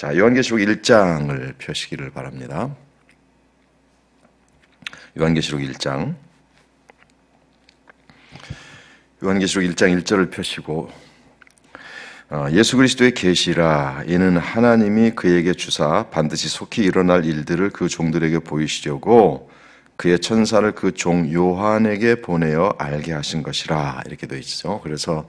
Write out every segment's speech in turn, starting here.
자, 요한계시록 1장을 펴시기를 바랍니다. 요한계시록 1장. 요한계시록 1장 1절을 펴시고 예수 그리스도의 계시라 이는 하나님이 그에게 주사 반드시 속히 일어날 일들을 그 종들에게 보이시려고 그의 천사를 그 종 요한에게 보내어 알게 하신 것이라 이렇게 되어 있죠. 그래서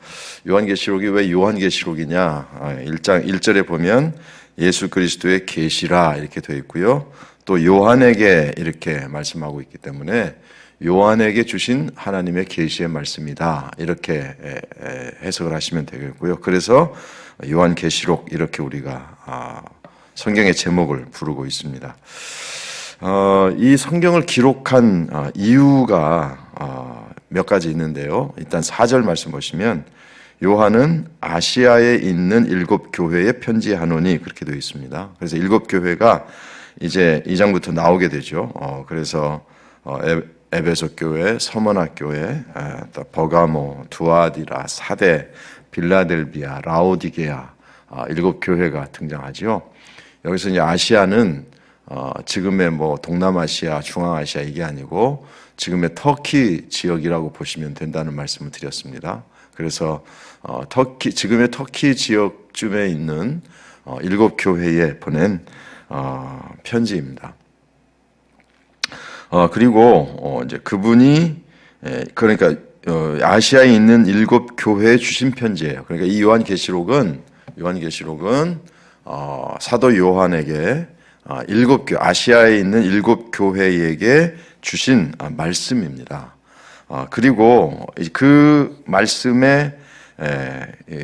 요한계시록이 왜 요한계시록이냐 1장 1절에 보면 예수 그리스도의 계시라 이렇게 되어 있고요. 또 요한에게 이렇게 말씀하고 있기 때문에 요한에게 주신 하나님의 계시의 말씀이다 이렇게 해석을 하시면 되겠고요. 그래서 요한계시록 이렇게 우리가 성경의 제목을 부르고 있습니다. 이 성경을 기록한 이유가 몇 가지 있는데요. 일단 4절 말씀 보시면 요한은 아시아에 있는 7교회에 편지하노니 그렇게 되어 있습니다. 그래서 7교회가 이제 2장부터 나오게 되죠. 그래서 에베소 교회, 서머나 교회, 또 버가모, 두아디라, 사대, 빌라델비아, 라오디게아 7교회가 등장하지요. 여기서 이제 아시아는 지금의 뭐 동남아시아, 중앙아시아 이게 아니고 지금의 터키 지역이라고 보시면 된다는 말씀을 드렸습니다. 그래서 지금의 터키 지역쯤에 있는 7교회에 보낸 편지입니다. 그리고 이제 그분이 그러니까 아시아에 있는 7교회에 주신 편지예요. 그러니까 이 요한계시록은 사도 요한에게 아시아에 있는 7교회에게 주신 말씀입니다. 그리고 그 말씀의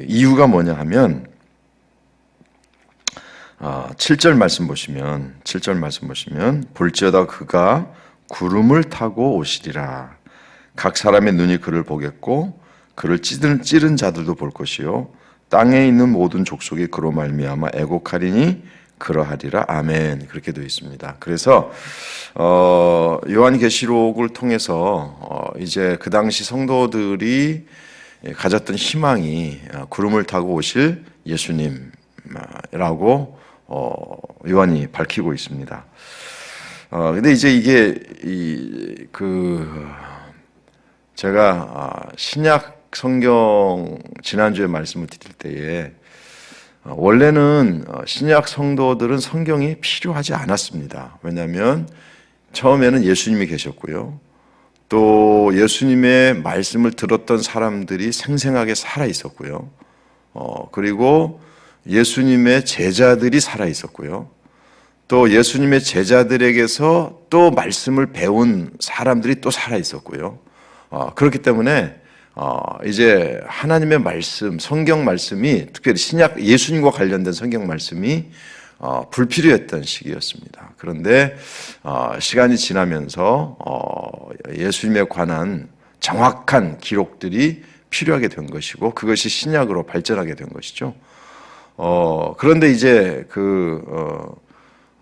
이유가 뭐냐 하면 7절 말씀 보시면 볼지어다 그가 구름을 타고 오시리라. 각 사람의 눈이 그를 보겠고 그를 찌른 자들도 볼 것이요 땅에 있는 모든 족속이 그로 말미암아 애곡하리니 그러하리라. 아멘. 그렇게 되어 있습니다. 그래서 요한계시록을 통해서 이제 그 당시 성도들이 가졌던 희망이 구름을 타고 오실 예수님이라고 요한이 밝히고 있습니다. 근데 이제 이게 제가 신약 성경 지난주에 말씀을 드릴 때에 원래는 신약 성도들은 성경이 필요하지 않았습니다. 왜냐하면 처음에는 예수님이 계셨고요. 또 예수님의 말씀을 들었던 사람들이 생생하게 살아 있었고요. 그리고 예수님의 제자들이 살아 있었고요. 또 예수님의 제자들에게서 또 말씀을 배운 사람들이 또 살아 있었고요. 그렇기 때문에 이제 하나님의 말씀, 성경 말씀이 특별히 신약 예수님과 관련된 성경 말씀이 불필요했던 시기였습니다. 그런데 시간이 지나면서 예수님에 관한 정확한 기록들이 필요하게 된 것이고 그것이 신약으로 발전하게 된 것이죠. 그런데 이제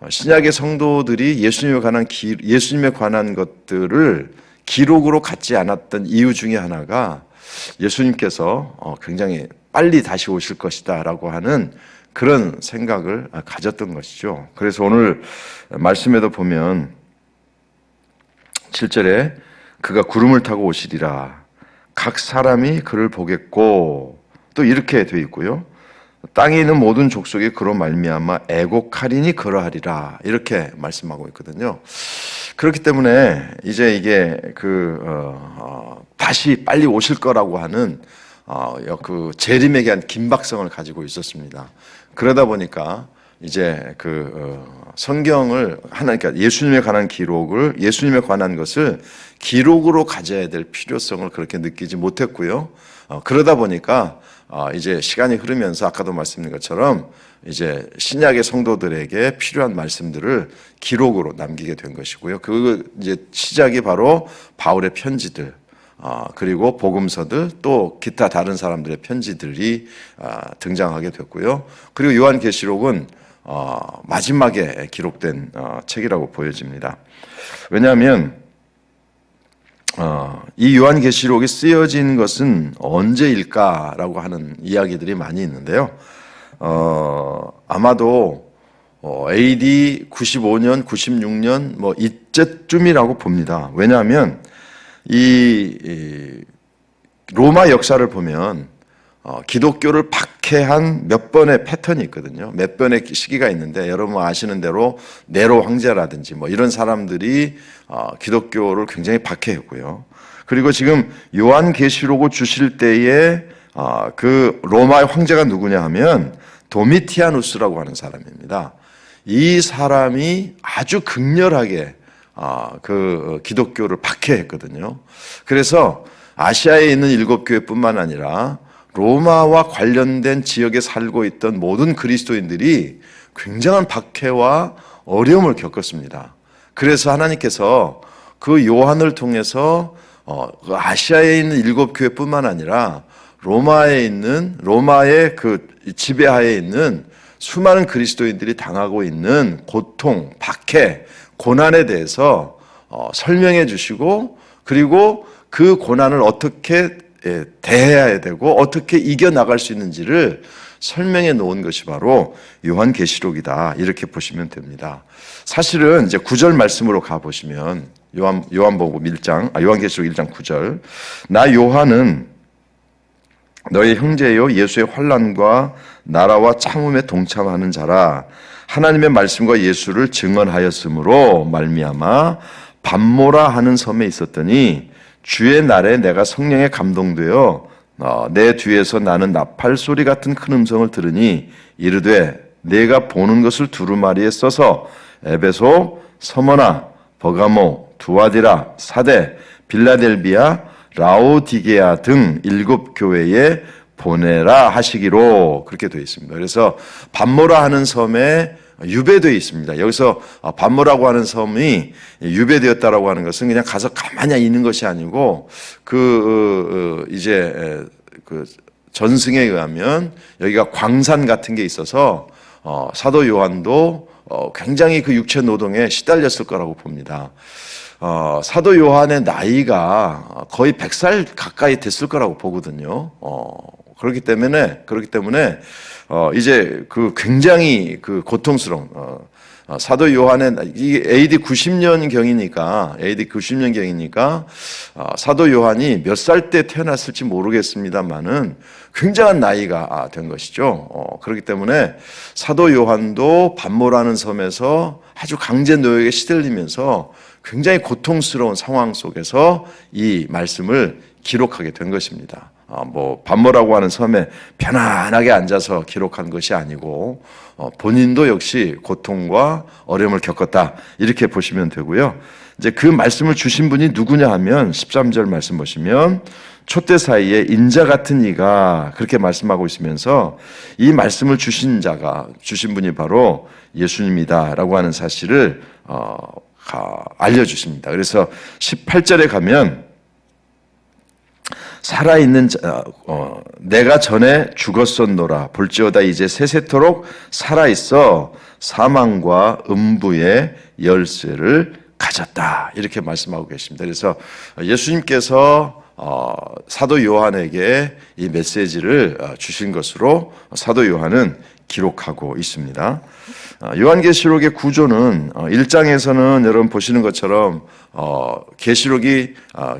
신약의 성도들이 예수님에 관한 것들을 기록으로 갖지 않았던 이유 중에 하나가 예수님께서 굉장히 빨리 다시 오실 것이다라고 하는 그런 생각을 가졌던 것이죠. 그래서 오늘 말씀에도 보면 7절에 그가 구름을 타고 오시리라. 각 사람이 그를 보겠고 또 이렇게 되어 있고요. 땅에 있는 모든 족속이 그로 말미암아 애곡하리니 그러하리라. 이렇게 말씀하고 있거든요. 그렇기 때문에 이제 이게 다시 빨리 오실 거라고 하는 그 재림에 대한 긴박성을 가지고 있었습니다. 그러다 보니까 이제 성경을 그러니까 예수님에 관한 예수님에 관한 것을 기록으로 가져야 될 필요성을 그렇게 느끼지 못했고요. 그러다 보니까 이제 시간이 흐르면서 아까도 말씀드린 것처럼 이제 신약의 성도들에게 필요한 말씀들을 기록으로 남기게 된 것이고요. 이제 시작이 바로 바울의 편지들, 그리고 복음서들 또 기타 다른 사람들의 편지들이 등장하게 됐고요. 그리고 요한계시록은 마지막에 기록된 책이라고 보여집니다. 왜냐하면 이 요한계시록이 쓰여진 것은 언제일까라고 하는 이야기들이 많이 있는데요. 아마도 AD 95년, 96년 뭐 이때쯤이라고 봅니다. 왜냐하면 이 로마 역사를 보면 기독교를 박해한 몇 번의 패턴이 있거든요. 몇 번의 시기가 있는데 여러분 아시는 대로 네로 황제라든지 뭐 이런 사람들이 기독교를 굉장히 박해했고요. 그리고 지금 요한계시록을 주실 때에 그 로마의 황제가 누구냐 하면 도미티아누스라고 하는 사람입니다. 이 사람이 아주 극렬하게 그 기독교를 박해했거든요. 그래서 아시아에 있는 7교회뿐만 아니라 로마와 관련된 지역에 살고 있던 모든 그리스도인들이 굉장한 박해와 어려움을 겪었습니다. 그래서 하나님께서 그 요한을 통해서 아시아에 있는 7교회뿐만 아니라 로마의 그 지배하에 있는 수많은 그리스도인들이 당하고 있는 고통, 박해, 고난에 대해서 설명해 주시고, 그리고 그 고난을 어떻게 대해야 되고 어떻게 이겨나갈 수 있는지를 설명해 놓은 것이 바로 요한계시록이다, 이렇게 보시면 됩니다. 사실은 이제 9절 말씀으로 가보시면 요한계시록 1장 9절, 나 요한은 너의 형제요 예수의 환난과 나라와 참음에 동참하는 자라. 하나님의 말씀과 예수를 증언하였으므로 말미암아 밤모라 하는 섬에 있었더니 주의 날에 내가 성령에 감동되어 내 뒤에서 나는 나팔 소리 같은 큰 음성을 들으니 이르되 내가 보는 것을 두루마리에 써서 에베소, 서머나, 버가모, 두아디라, 사대, 빌라델비아, 라오디게아 등 7교회에 보내라 하시기로, 그렇게 되어 있습니다. 그래서 밤모라 하는 섬에 유배되어 있습니다. 여기서 밤모라고 하는 섬이 유배되었다라고 하는 것은 그냥 가서 가만히 있는 것이 아니고 이제 그 전승에 의하면 여기가 광산 같은 게 있어서 사도 요한도 굉장히 그 육체 노동에 시달렸을 거라고 봅니다. 사도 요한의 나이가 거의 100살 가까이 됐을 거라고 보거든요. 그렇기 때문에 이제 그 굉장히 그 고통스러운 사도 요한의 이게 AD 90년경이니까 사도 요한이 몇 살 때 태어났을지 모르겠습니다만은 굉장한 나이가 된 것이죠. 그렇기 때문에 사도 요한도 밤모라는 섬에서 아주 강제 노역에 시달리면서 굉장히 고통스러운 상황 속에서 이 말씀을 기록하게 된 것입니다. 밤모라고 하는 섬에 편안하게 앉아서 기록한 것이 아니고 본인도 역시 고통과 어려움을 겪었다, 이렇게 보시면 되고요. 이제 그 말씀을 주신 분이 누구냐 하면 13절 말씀 보시면 촛대 사이에 인자 같은 이가, 그렇게 말씀하고 있으면서 이 말씀을 주신 분이 바로 예수님이다라고 하는 사실을 알려주십니다. 그래서 18절에 가면 살아있는 내가 전에 죽었었노라 볼지어다 이제 세세토록 살아있어 사망과 음부의 열쇠를 가졌다, 이렇게 말씀하고 계십니다. 그래서 예수님께서 사도 요한에게 이 메시지를 주신 것으로 사도 요한은 기록하고 있습니다. 요한계시록의 구조는 1장에서는 여러분 보시는 것처럼 계시록이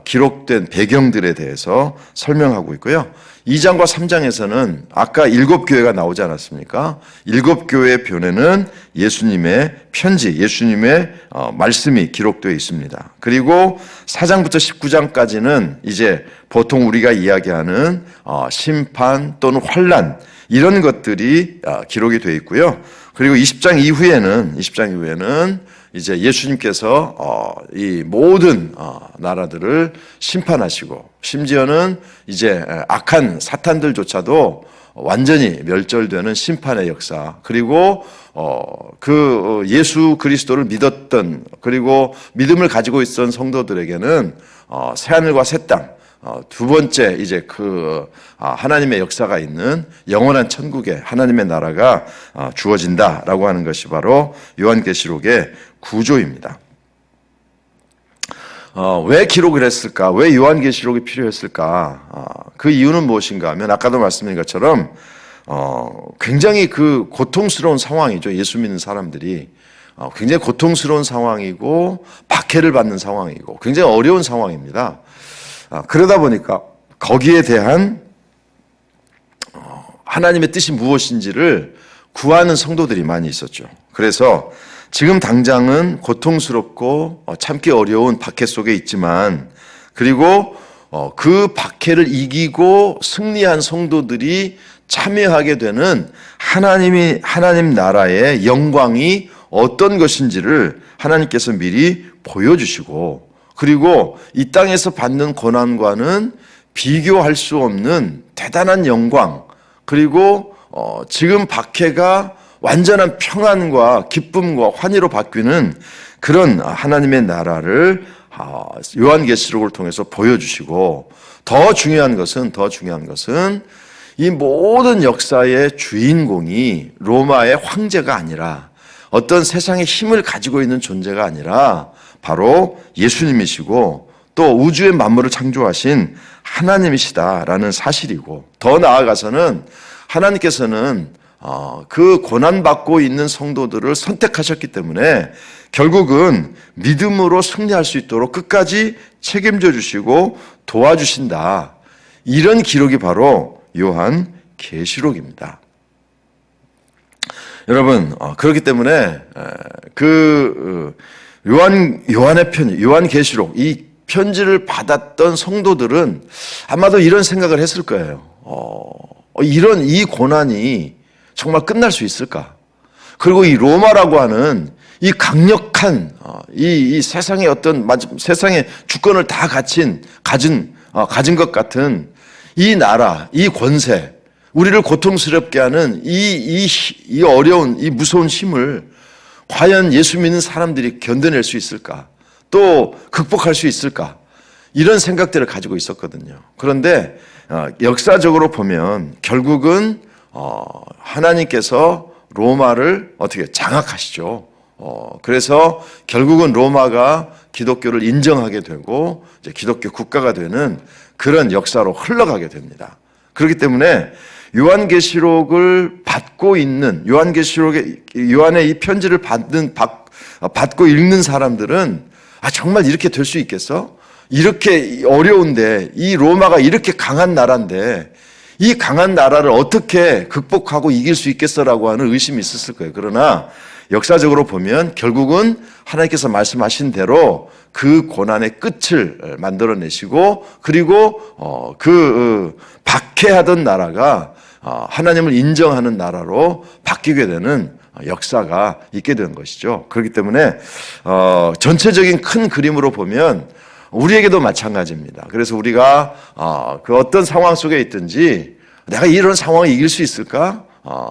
기록된 배경들에 대해서 설명하고 있고요. 2장과 3장에서는 아까 7교회가 나오지 않았습니까? 7교회의 변에는 예수님의 편지, 예수님의 말씀이 기록되어 있습니다. 그리고 4장부터 19장까지는 이제 보통 우리가 이야기하는 심판 또는 환난, 이런 것들이 기록이 되어 있고요. 그리고 20장 이후에는 이제 예수님께서 이 모든 나라들을 심판하시고, 심지어는 이제 악한 사탄들조차도 완전히 멸절되는 심판의 역사, 그리고 그 예수 그리스도를 믿었던, 그리고 믿음을 가지고 있었던 성도들에게는 새하늘과 새 땅, 두 번째 이제 그 하나님의 역사가 있는 영원한 천국의 하나님의 나라가 주어진다라고 하는 것이 바로 요한계시록의 구조입니다. 왜 기록을 했을까? 왜 요한계시록이 필요했을까? 그 이유는 무엇인가 하면 아까도 말씀드린 것처럼 굉장히 그 고통스러운 상황이죠. 예수 믿는 사람들이 굉장히 고통스러운 상황이고 박해를 받는 상황이고 굉장히 어려운 상황입니다. 그러다 보니까 거기에 대한 하나님의 뜻이 무엇인지를 구하는 성도들이 많이 있었죠. 그래서 지금 당장은 고통스럽고 참기 어려운 박해 속에 있지만 그리고 그 박해를 이기고 승리한 성도들이 참여하게 되는 하나님 나라의 영광이 어떤 것인지를 하나님께서 미리 보여주시고 그리고 이 땅에서 받는 고난과는 비교할 수 없는 대단한 영광 그리고 지금 박해가 완전한 평안과 기쁨과 환희로 바뀌는 그런 하나님의 나라를 요한계시록을 통해서 보여주시고 더 중요한 것은 이 모든 역사의 주인공이 로마의 황제가 아니라 어떤 세상의 힘을 가지고 있는 존재가 아니라 바로 예수님이시고 또 우주의 만물을 창조하신 하나님이시다라는 사실이고 더 나아가서는 하나님께서는 그 고난받고 있는 성도들을 선택하셨기 때문에 결국은 믿음으로 승리할 수 있도록 끝까지 책임져 주시고 도와주신다. 이런 기록이 바로 요한계시록입니다. 여러분, 그렇기 때문에 요한의 편지, 요한계시록 이 편지를 받았던 성도들은 아마도 이런 생각을 했을 거예요. 이런 이 고난이 정말 끝날 수 있을까? 그리고 이 로마라고 하는 이 강력한 이 세상의 세상의 주권을 다 가진 것 같은 이 나라, 이 권세, 우리를 고통스럽게 하는 이 어려운 이 무서운 힘을 과연 예수 믿는 사람들이 견뎌낼 수 있을까? 또 극복할 수 있을까? 이런 생각들을 가지고 있었거든요. 그런데 역사적으로 보면 결국은 하나님께서 로마를 어떻게 장악하시죠. 그래서 결국은 로마가 기독교를 인정하게 되고 이제 기독교 국가가 되는 그런 역사로 흘러가게 됩니다. 그렇기 때문에 요한계시록을 받고 있는 요한의 이 편지를 받고 읽는 사람들은 정말 이렇게 될 수 있겠어? 이렇게 어려운데 이 로마가 이렇게 강한 나라인데 이 강한 나라를 어떻게 극복하고 이길 수 있겠어라고 하는 의심이 있었을 거예요. 그러나 역사적으로 보면 결국은 하나님께서 말씀하신 대로 그 고난의 끝을 만들어내시고 그리고 박해하던 나라가 하나님을 인정하는 나라로 바뀌게 되는 역사가 있게 된 것이죠. 그렇기 때문에 전체적인 큰 그림으로 보면 우리에게도 마찬가지입니다. 그래서 우리가 그 어떤 상황 속에 있든지 내가 이런 상황을 이길 수 있을까?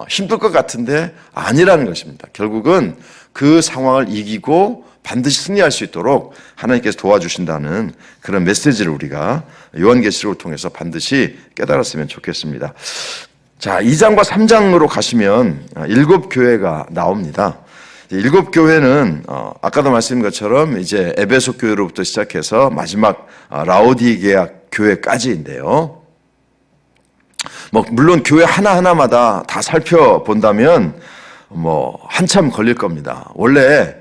힘들 것 같은데 아니라는 것입니다. 결국은 그 상황을 이기고 반드시 승리할 수 있도록 하나님께서 도와주신다는 그런 메시지를 우리가 요한계시록을 통해서 반드시 깨달았으면 좋겠습니다. 자, 2장과 3장으로 가시면 7교회가 나옵니다. 7교회는 아까도 말씀드린 것처럼 이제 에베소 교회로부터 시작해서 마지막 라오디게아 교회까지인데요. 물론 교회 하나하나마다 다 살펴본다면 한참 걸릴 겁니다. 원래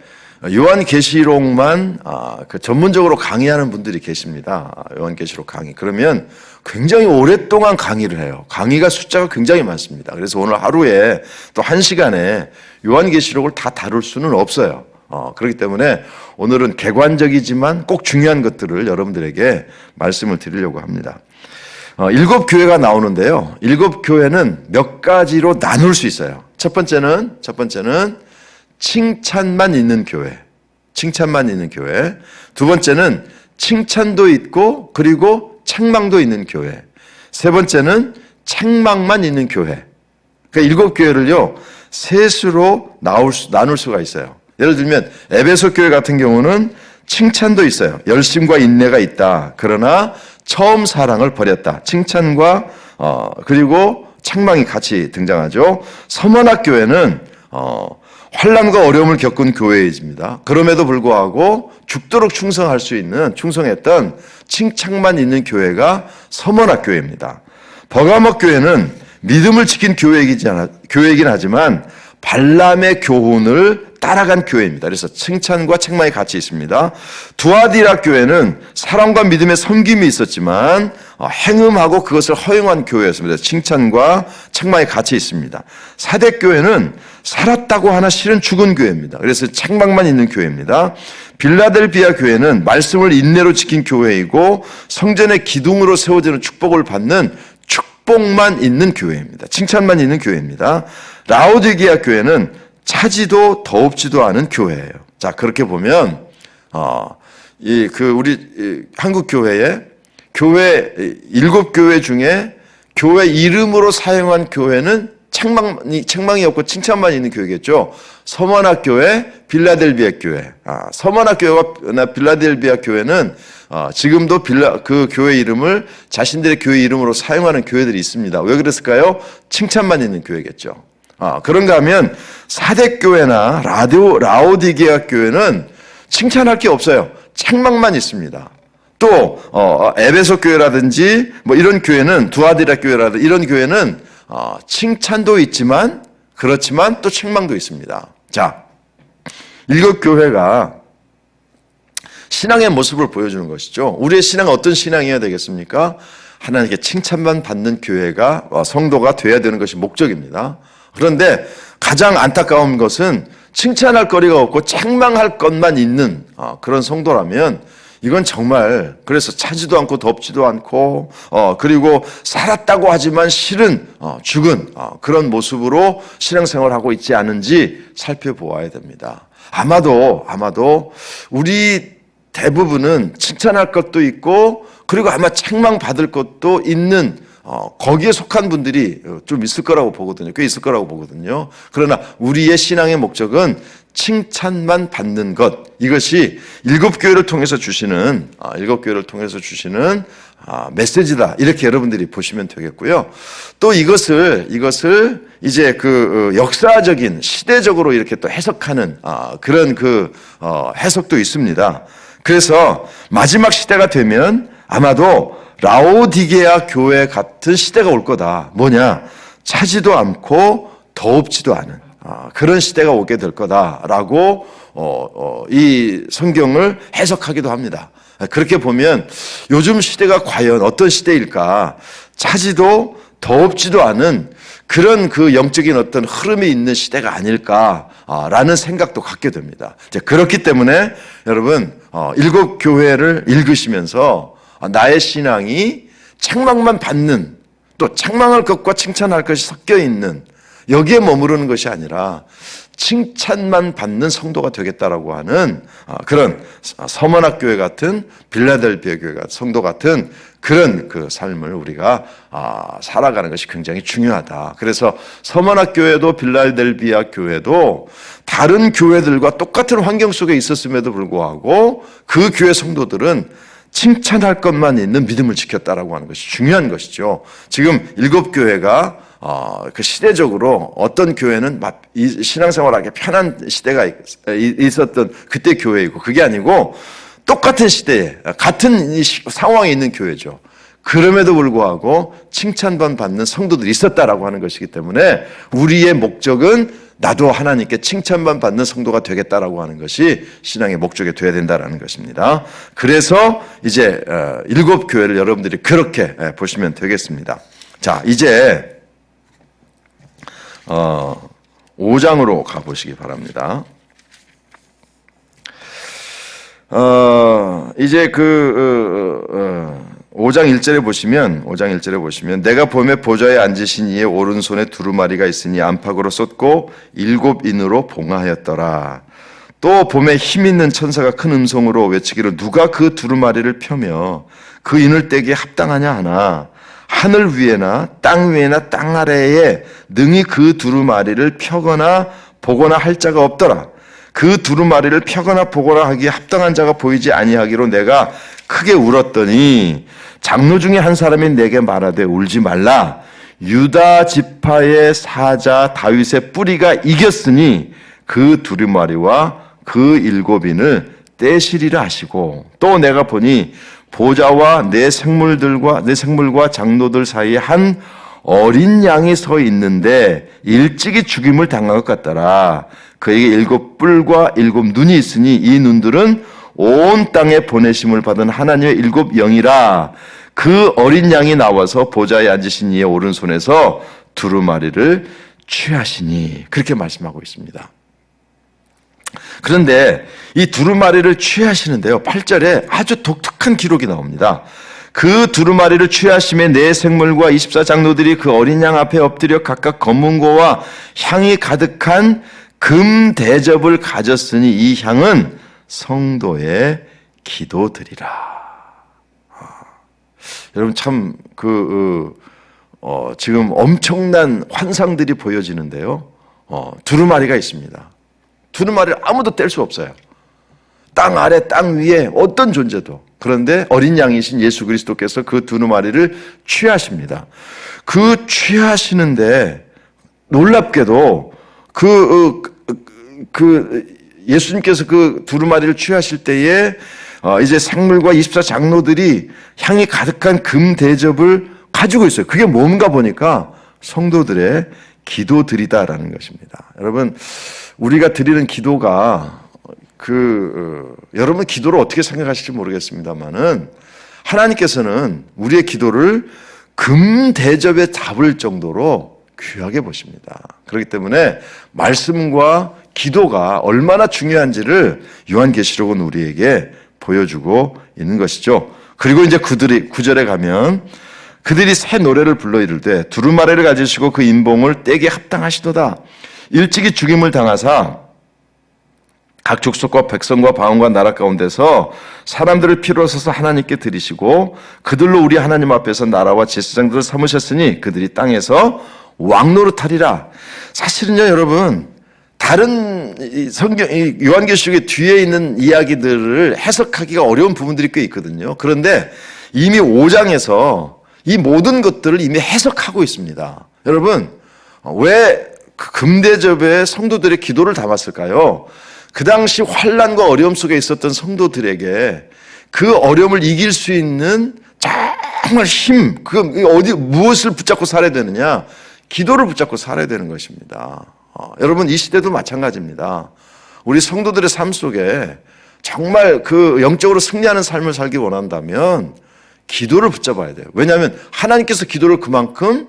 요한계시록만 전문적으로 강의하는 분들이 계십니다. 요한계시록 강의. 그러면 굉장히 오랫동안 강의를 해요. 강의가 숫자가 굉장히 많습니다. 그래서 오늘 하루에 또 1시간에 요한계시록을 다 다룰 수는 없어요. 그렇기 때문에 오늘은 객관적이지만 꼭 중요한 것들을 여러분들에게 말씀을 드리려고 합니다. 7교회가 나오는데요. 7교회는 몇 가지로 나눌 수 있어요. 첫 번째는 칭찬만 있는 교회. 칭찬만 있는 교회. 두 번째는 칭찬도 있고 그리고 책망도 있는 교회. 세 번째는 책망만 있는 교회. 그러니까 7교회를요. 셋으로 나눌 수가 있어요. 예를 들면 에베소 교회 같은 경우는 칭찬도 있어요. 열심과 인내가 있다. 그러나 처음 사랑을 버렸다. 칭찬과 그리고 책망이 같이 등장하죠. 서머나 교회는 환난과 어려움을 겪은 교회입니다. 그럼에도 불구하고 죽도록 충성했던 칭찬만 있는 교회가 서머나 교회입니다. 버가모 교회는 믿음을 지킨 교회이긴 하지만 발람의 교훈을 따라간 교회입니다. 그래서 칭찬과 책망이 같이 있습니다. 두아디라 교회는 사랑과 믿음의 섬김이 있었지만 행음하고 그것을 허용한 교회였습니다. 칭찬과 책망이 같이 있습니다. 사대 교회는 살았다고 하나 실은 죽은 교회입니다. 그래서 책망만 있는 교회입니다. 빌라델비아 교회는 말씀을 인내로 지킨 교회이고 성전의 기둥으로 세워지는 축복을 받는 축복만 있는 교회입니다. 칭찬만 있는 교회입니다. 라오디게아 교회는 차지도 더웁지도 않은 교회예요. 자, 그렇게 보면 우리 한국 교회에 교회 7교회 중에 교회 이름으로 사용한 교회는 책망이 없고 칭찬만 있는 교회겠죠. 서머나교회, 빌라델비아 교회. 서머나교회와 빌라델비아 교회는 지금도 그 교회 이름을 자신들의 교회 이름으로 사용하는 교회들이 있습니다. 왜 그랬을까요? 칭찬만 있는 교회겠죠. 그런가 하면 사대교회나 라오디게아 교회는 칭찬할 게 없어요. 책망만 있습니다. 또 에베소 교회라든지 뭐 이런 교회는 두아디라 교회라든지 이런 교회는 칭찬도 있지만 그렇지만 또 책망도 있습니다. 자, 7교회가 신앙의 모습을 보여주는 것이죠. 우리의 신앙은 어떤 신앙이어야 되겠습니까? 하나님께 칭찬만 받는 교회가 성도가 되어야 되는 것이 목적입니다. 그런데 가장 안타까운 것은 칭찬할 거리가 없고 책망할 것만 있는 그런 성도라면 이건 정말 그래서 차지도 않고 덥지도 않고 그리고 살았다고 하지만 실은 죽은 그런 모습으로 신앙생활하고 있지 않은지 살펴보아야 됩니다. 아마도 우리 대부분은 칭찬할 것도 있고 그리고 아마 책망받을 것도 있는 거기에 속한 분들이 좀 있을 거라고 보거든요. 꽤 있을 거라고 보거든요. 그러나 우리의 신앙의 목적은 칭찬만 받는 것, 이것이 7교회를 통해서 주시는 메시지다. 이렇게 여러분들이 보시면 되겠고요. 또 이것을 이제 역사적인 시대적으로 이렇게 또 해석하는 그런 해석도 있습니다. 그래서 마지막 시대가 되면 아마도 라오디게아 교회 같은 시대가 올 거다. 뭐냐? 차지도 않고 더웁지도 않은 그런 시대가 오게 될 거다라고 이 성경을 해석하기도 합니다. 그렇게 보면 요즘 시대가 과연 어떤 시대일까? 차지도 더웁지도 않은 그런 영적인 어떤 흐름이 있는 시대가 아닐까라는 생각도 갖게 됩니다. 그렇기 때문에 여러분 7교회를 읽으시면서 나의 신앙이 책망만 받는 또 책망할 것과 칭찬할 것이 섞여 있는 여기에 머무르는 것이 아니라 칭찬만 받는 성도가 되겠다라고 하는 그런 서머나교회 같은 빌라델비아 교회 같은 성도 같은 그런 삶을 우리가 살아가는 것이 굉장히 중요하다. 그래서 서머나교회도 빌라델비아 교회도 다른 교회들과 똑같은 환경 속에 있었음에도 불구하고 그 교회 성도들은 칭찬할 것만 있는 믿음을 지켰다라고 하는 것이 중요한 것이죠. 지금 7교회가 시대적으로 어떤 교회는 신앙생활하기 편한 시대가 있었던 그때 교회이고 그게 아니고 똑같은 시대에 같은 상황에 있는 교회죠. 그럼에도 불구하고 칭찬만 받는 성도들이 있었다라고 하는 것이기 때문에 우리의 목적은 나도 하나님께 칭찬만 받는 성도가 되겠다라고 하는 것이 신앙의 목적이 되어야 된다라는 것입니다. 그래서 이제 7교회를 여러분들이 그렇게 보시면 되겠습니다. 자, 이제 5장으로 가보시기 바랍니다. 이제 5장 1절에 보시면 내가 봄에 보좌에 앉으신 이의 오른손에 두루마리가 있으니 안팎으로 쏟고 7인으로 봉하였더라. 또 봄에 힘있는 천사가 큰 음성으로 외치기를 누가 그 두루마리를 펴며 그 인을 떼기에 합당하냐 하나 하늘 위에나 땅 위에나 땅 아래에 능히 그 두루마리를 펴거나 보거나 할 자가 없더라. 그 두루마리를 펴거나 보거나 하기에 합당한 자가 보이지 아니하기로 내가 크게 울었더니 장로 중에 한 사람이 내게 말하되 울지 말라. 유다 지파의 사자 다윗의 뿌리가 이겼으니 그 두루마리와 그 7인을 떼시리라 하시고 또 내가 보니 보좌와 내 생물과 장로들 사이에 한 어린 양이 서 있는데 일찍이 죽임을 당한 것 같더라. 그에게 7뿔과 7눈이 있으니 이 눈들은 온 땅에 보내심을 받은 하나님의 7영이라. 그 어린 양이 나와서 보좌에 앉으신 이의 오른손에서 두루마리를 취하시니. 그렇게 말씀하고 있습니다. 그런데 이 두루마리를 취하시는데요, 8절에 아주 독특한 기록이 나옵니다. 그 두루마리를 취하심에 네 생물과 24장로들이 그 어린 양 앞에 엎드려 각각 검은고와 향이 가득한 금 대접을 가졌으니 이 향은 성도의 기도드리라. 여러분 참 지금 엄청난 환상들이 보여지는데요. 두루마리가 있습니다. 두루마리를 아무도 뗄 수 없어요. 땅 아래 땅 위에 어떤 존재도. 그런데 어린 양이신 예수 그리스도께서 그 두루마리를 취하십니다. 그 취하시는데 놀랍게도 예수님께서 그 두루마리를 취하실 때에 이제 생물과 24장로들이 향이 가득한 금 대접을 가지고 있어요. 그게 뭔가 보니까 성도들의 기도드리다라는 것입니다. 여러분, 우리가 드리는 기도가 여러분 기도를 어떻게 생각하실지 모르겠습니다만은 하나님께서는 우리의 기도를 금 대접에 잡을 정도로 귀하게 보십니다. 그렇기 때문에 말씀과 기도가 얼마나 중요한지를 요한계시록은 우리에게 보여주고 있는 것이죠. 그리고 이제 그들이 9절에 가면 그들이 새 노래를 불러 이르되 두루마리를 가지시고 그 인봉을 떼게 합당하시도다. 일찍이 죽임을 당하사 각 족속과 백성과 방언과 나라 가운데서 사람들을 피로 써서 하나님께 드리시고 그들로 우리 하나님 앞에서 나라와 제사장들을 삼으셨으니 그들이 땅에서 왕노릇하리라. 사실은요, 여러분, 다른 성경 요한계시록의 뒤에 있는 이야기들을 해석하기가 어려운 부분들이 꽤 있거든요. 그런데 이미 5장에서 이 모든 것들을 이미 해석하고 있습니다. 여러분, 왜 금대접에 성도들의 기도를 담았을까요? 그 당시 환난과 어려움 속에 있었던 성도들에게 그 어려움을 이길 수 있는 정말 힘, 무엇을 붙잡고 살아야 되느냐? 기도를 붙잡고 살아야 되는 것입니다. 여러분, 이 시대도 마찬가지입니다. 우리 성도들의 삶 속에 정말 영적으로 승리하는 삶을 살기 원한다면 기도를 붙잡아야 돼요. 왜냐하면 하나님께서 기도를 그만큼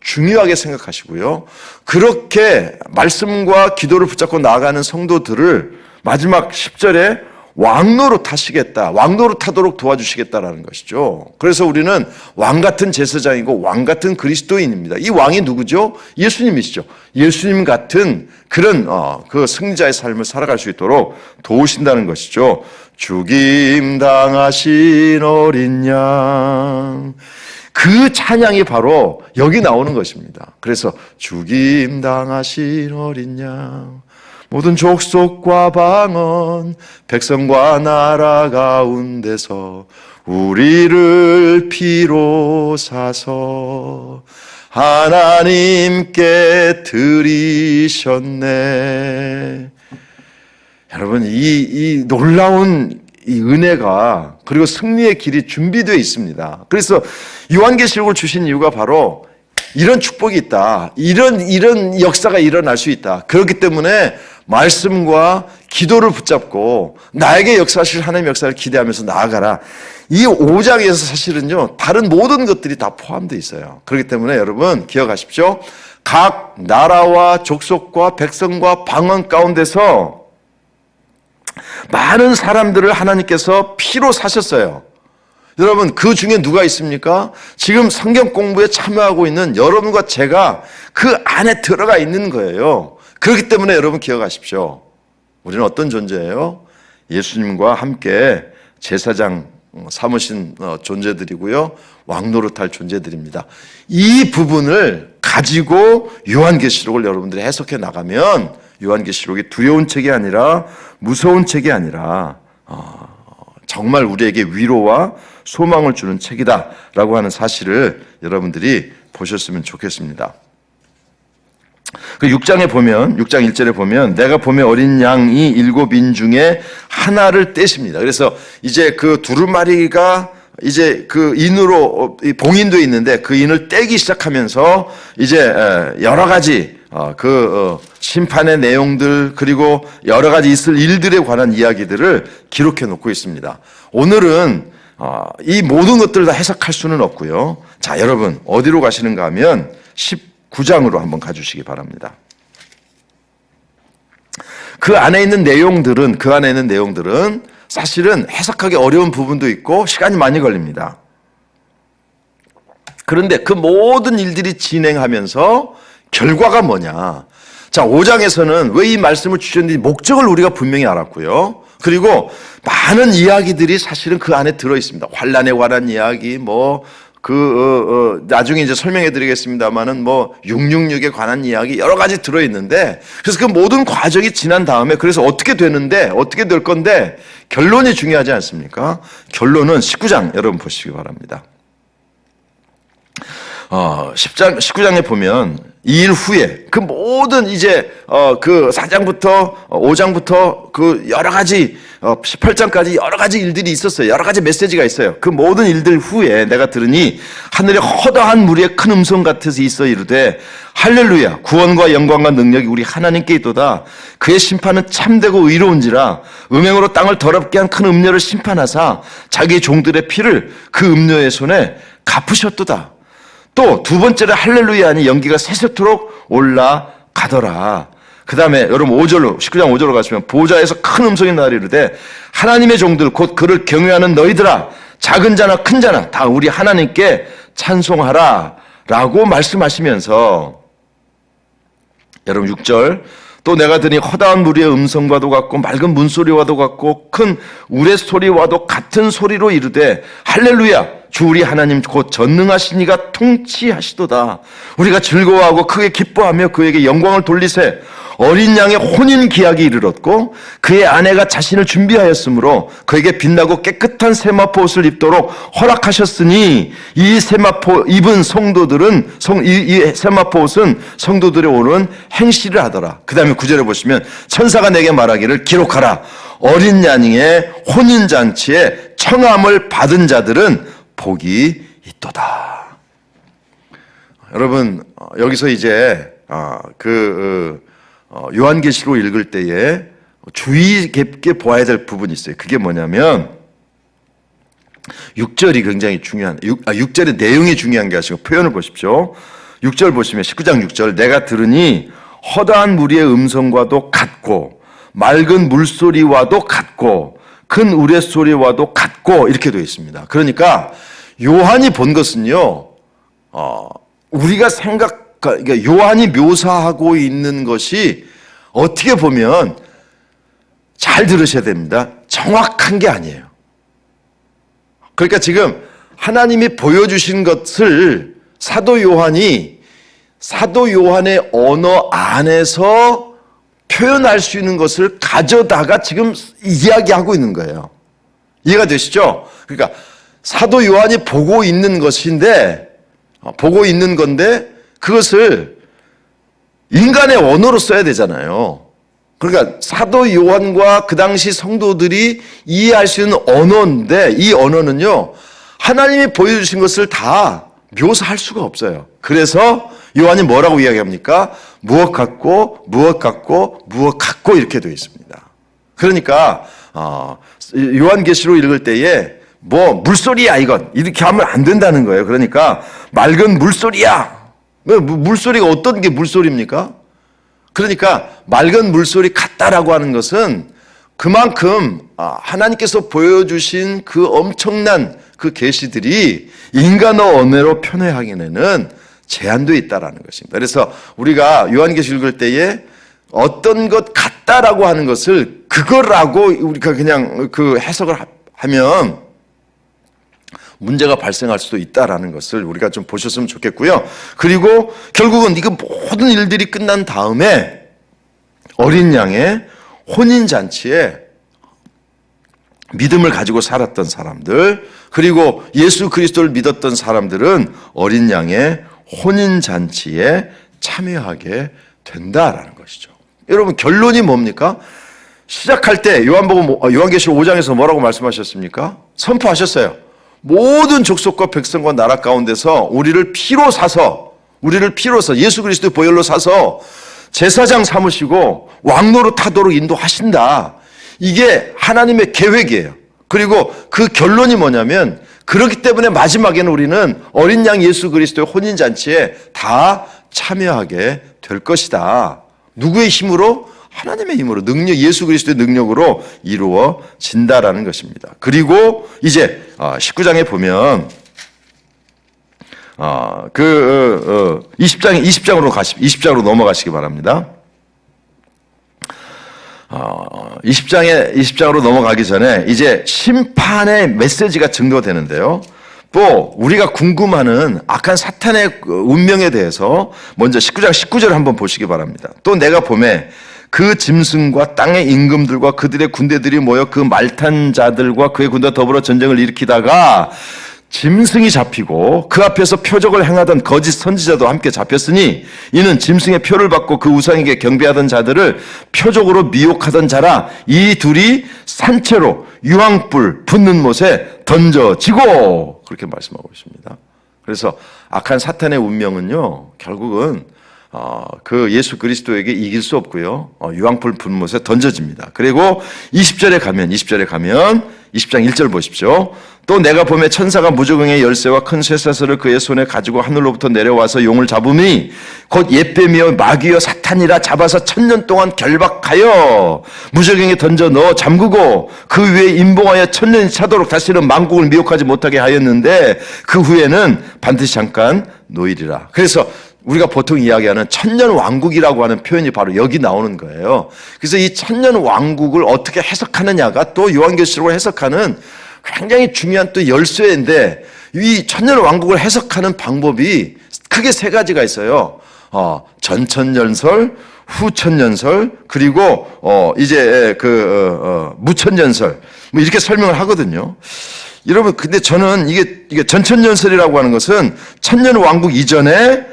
중요하게 생각하시고요. 그렇게 말씀과 기도를 붙잡고 나아가는 성도들을 마지막 10절에 왕노릇 하시겠다, 왕노릇 하도록 도와주시겠다라는 것이죠. 그래서 우리는 왕 같은 제사장이고 왕 같은 그리스도인입니다. 이 왕이 누구죠? 예수님이시죠. 예수님 같은 그런 승리자의 삶을 살아갈 수 있도록 도우신다는 것이죠. 죽임 당하신 어린 양, 그 찬양이 바로 여기 나오는 것입니다. 그래서 죽임 당하신 어린 양, 모든 족속과 방언, 백성과 나라 가운데서 우리를 피로 사서 하나님께 드리셨네. 여러분, 이 놀라운 이 은혜가 그리고 승리의 길이 준비되어 있습니다. 그래서 요한계시록을 주신 이유가 바로 이런 축복이 있다. 이런 역사가 일어날 수 있다. 그렇기 때문에 말씀과 기도를 붙잡고 나에게 역사하실 하나님의 역사를 기대하면서 나아가라. 이 5장에서 사실은요, 다른 모든 것들이 다 포함되어 있어요. 그렇기 때문에 여러분 기억하십시오. 각 나라와 족속과 백성과 방언 가운데서 많은 사람들을 하나님께서 피로 사셨어요. 여러분, 그 중에 누가 있습니까? 지금 성경 공부에 참여하고 있는 여러분과 제가 그 안에 들어가 있는 거예요. 그렇기 때문에 여러분 기억하십시오. 우리는 어떤 존재예요? 예수님과 함께 제사장 삼으신 존재들이고요, 왕노릇할 존재들입니다. 이 부분을 가지고 요한계시록을 여러분들이 해석해 나가면 요한계시록이 두려운 책이 아니라 무서운 책이 아니라 정말 우리에게 위로와 소망을 주는 책이다라고 하는 사실을 여러분들이 보셨으면 좋겠습니다. 그 6장에 보면, 6장 1절에 보면 내가 봄에 어린 양이 7인 중에 하나를 떼십니다. 그래서 이제 그 두루마리가 이제 그 인으로 봉인되어 있는데 그 인을 떼기 시작하면서 이제 여러 가지 심판의 내용들 그리고 여러 가지 있을 일들에 관한 이야기들을 기록해 놓고 있습니다. 오늘은 이 모든 것들을 다 해석할 수는 없고요. 자, 여러분 어디로 가시는가 하면 19장으로 한번 가주시기 바랍니다. 그 안에 있는 내용들은 사실은 해석하기 어려운 부분도 있고 시간이 많이 걸립니다. 그런데 그 모든 일들이 진행하면서 결과가 뭐냐? 자, 5장에서는 왜 이 말씀을 주셨는지 목적을 우리가 분명히 알았고요. 그리고 많은 이야기들이 사실은 그 안에 들어 있습니다. 환난에 관한 이야기, 나중에 이제 설명해 드리겠습니다만은 666에 관한 이야기 여러 가지 들어 있는데 그래서 그 모든 과정이 지난 다음에 그래서 어떻게 될 건데 결론이 중요하지 않습니까? 결론은 19장 여러분 보시기 바랍니다. 19장에 보면 이 일 후에 그 모든 이제 그 4장부터 5장부터 그 여러 가지 18장까지 여러 가지 일들이 있었어요. 여러 가지 메시지가 있어요. 그 모든 일들 후에 내가 들으니 하늘에 허다한 무리의 큰 음성 같아서 있어 이르되 할렐루야 구원과 영광과 능력이 우리 하나님께 있도다. 그의 심판은 참되고 의로운지라 음행으로 땅을 더럽게 한 큰 음녀를 심판하사 자기 종들의 피를 그 음녀의 손에 갚으셨도다. 또 두 번째로 할렐루야 하니 연기가 새세토록 올라가더라. 그 다음에 여러분 5절로 19장 5절로 가시면 보좌에서 큰 음성이 나리르되 하나님의 종들 곧 그를 경외하는 너희들아 작은 자나 큰 자나 다 우리 하나님께 찬송하라 라고 말씀하시면서 여러분 6절 또 내가 들으니 허다한 무리의 음성과도 같고 맑은 문소리와도 같고 큰 우레소리와도 같은 소리로 이르되 할렐루야 주 우리 하나님 곧 전능하신 이가 통치하시도다. 우리가 즐거워하고 크게 기뻐하며 그에게 영광을 돌리세. 어린 양의 혼인 기약이 이르렀고 그의 아내가 자신을 준비하였으므로 그에게 빛나고 깨끗한 세마포 옷을 입도록 허락하셨으니 이 세마포 입은 성도들은 이 세마포 옷은 성도들의 오는 행실을 하더라. 그 다음에 9절에 보시면 천사가 내게 말하기를 기록하라. 어린 양의 혼인잔치에 청함을 받은 자들은 복이 있도다. 여러분 여기서 이제 요한계시록 읽을 때에 주의 깊게 보아야 될 부분이 있어요. 그게 뭐냐면 6절이 굉장히 중요한 6절의 내용이 중요한 게 아니고 표현을 보십시오. 6절 보시면 19장 6절 내가 들으니 허다한 무리의 음성과도 같고 맑은 물소리와도 같고 큰 우레소리와도 같고 이렇게 되어 있습니다. 그러니까 요한이 본 것은요, 우리가 그러니까 요한이 묘사하고 있는 것이 어떻게 보면 잘 들으셔야 됩니다. 정확한 게 아니에요. 그러니까 지금 하나님이 보여주신 것을 사도 요한의 언어 안에서 표현할 수 있는 것을 가져다가 지금 이야기하고 있는 거예요. 이해가 되시죠? 그러니까 사도 요한이 보고 있는 건데 그것을 인간의 언어로 써야 되잖아요. 그러니까 사도 요한과 그 당시 성도들이 이해할 수 있는 언어인데 이 언어는요 하나님이 보여주신 것을 다 묘사할 수가 없어요. 그래서 요한이 뭐라고 이야기합니까? 무엇 같고 이렇게 되어 있습니다. 그러니까 요한계시록 읽을 때에 물소리야 이건 이렇게 하면 안 된다는 거예요. 그러니까 맑은 물소리야. 물소리가 어떤 게 물소리입니까? 그러니까 맑은 물소리 같다라고 하는 것은 그만큼 하나님께서 보여주신 그 엄청난 그 계시들이 인간어 언어로 표현하기에는 제한되어 있다라는 것입니다. 그래서 우리가 요한계시록 읽을 때에 어떤 것 같다라고 하는 것을 그거라고 우리가 그냥 그 해석을 하면 문제가 발생할 수도 있다라는 것을 우리가 좀 보셨으면 좋겠고요. 그리고 결국은 이거 모든 일들이 끝난 다음에 어린 양의 혼인잔치에 믿음을 가지고 살았던 사람들 그리고 예수 그리스도를 믿었던 사람들은 어린 양의 혼인잔치에 참여하게 된다라는 것이죠. 여러분 결론이 뭡니까? 시작할 때 요한계시록 5장에서 뭐라고 말씀하셨습니까? 선포하셨어요. 모든 족속과 백성과 나라 가운데서 우리를 피로 사서 예수 그리스도의 보혈로 사서 제사장 삼으시고 왕노릇 하도록 인도하신다. 이게 하나님의 계획이에요. 그리고 그 결론이 뭐냐면, 그렇기 때문에 마지막에는 우리는 어린 양 예수 그리스도의 혼인잔치에 다 참여하게 될 것이다. 누구의 힘으로? 하나님의 힘으로, 예수 그리스도의 능력으로 이루어진다라는 것입니다. 그리고 이제 19장에 보면 20장으로 넘어가시기 바랍니다. 20장으로 넘어가기 전에 이제 심판의 메시지가 증거되는데요. 또 우리가 궁금하는 악한 사탄의 운명에 대해서 먼저 19장 19절을 한번 보시기 바랍니다. 또 내가 보매 그 짐승과 땅의 임금들과 그들의 군대들이 모여 그 말탄 자들과 그의 군대와 더불어 전쟁을 일으키다가 짐승이 잡히고 그 앞에서 표적을 행하던 거짓 선지자도 함께 잡혔으니 이는 짐승의 표를 받고 그 우상에게 경배하던 자들을 표적으로 미혹하던 자라. 이 둘이 산채로 유황불 붙는 못에 던져지고, 그렇게 말씀하고 있습니다. 그래서 악한 사탄의 운명은요, 결국은 그 예수 그리스도에게 이길 수 없고요, 유황불 붙는 못에 던져집니다. 그리고 20장 1절 보십시오. 또 내가 보매 천사가 무저갱의 열쇠와 큰 쇠사슬을 그의 손에 가지고 하늘로부터 내려와서 용을 잡음이 곧 옛뱀이여 마귀여 사탄이라 잡아서 1000년 동안 결박하여 무저갱에 던져 넣어 잠그고 그 위에 임봉하여 1000년이 차도록 다시는 만국을 미혹하지 못하게 하였는데 그 후에는 반드시 잠깐 노이리라. 그래서 우리가 보통 이야기하는 천년 왕국이라고 하는 표현이 바로 여기 나오는 거예요. 그래서 이 천년 왕국을 어떻게 해석하느냐가 또 요한계시록을 해석하는 굉장히 중요한 또 열쇠인데, 이 천년 왕국을 해석하는 방법이 크게 세 가지가 있어요. 전천년설, 후천년설, 그리고 이제 무천년설, 뭐 이렇게 설명을 하거든요. 여러분, 근데 저는 이게 전천년설이라고 하는 것은 천년 왕국 이전에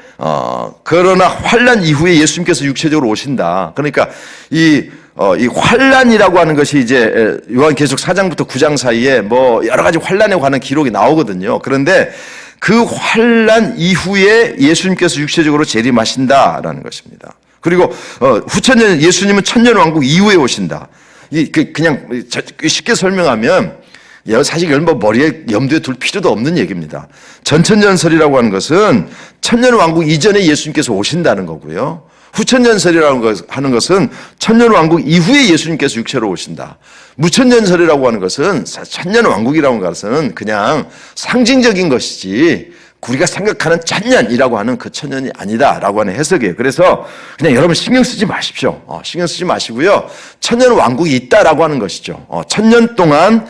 그러나 환란 이후에 예수님께서 육체적으로 오신다. 그러니까 이 환란이라고 하는 것이 이제 요한계시록 4장부터 9장 사이에 뭐 여러 가지 환란에 관한 기록이 나오거든요. 그런데 그 환란 이후에 예수님께서 육체적으로 재림하신다라는 것입니다. 그리고 후천년, 예수님은 천년 왕국 이후에 오신다. 그냥 쉽게 설명하면 사실 이걸 뭐 머리에 염두에 둘 필요도 없는 얘기입니다. 전천년설이라고 하는 것은 천년 왕국 이전에 예수님께서 오신다는 거고요. 후천년설이라고 하는 것은 천년 왕국 이후에 예수님께서 육체로 오신다. 무천년설이라고 하는 것은 천년 왕국이라고 하는 것은 그냥 상징적인 것이지 우리가 생각하는 천년이라고 하는 그 천년이 아니다라고 하는 해석이에요. 그래서 그냥 여러분 신경 쓰지 마십시오. 신경 쓰지 마시고요. 천년 왕국이 있다라고 하는 것이죠. 천년 동안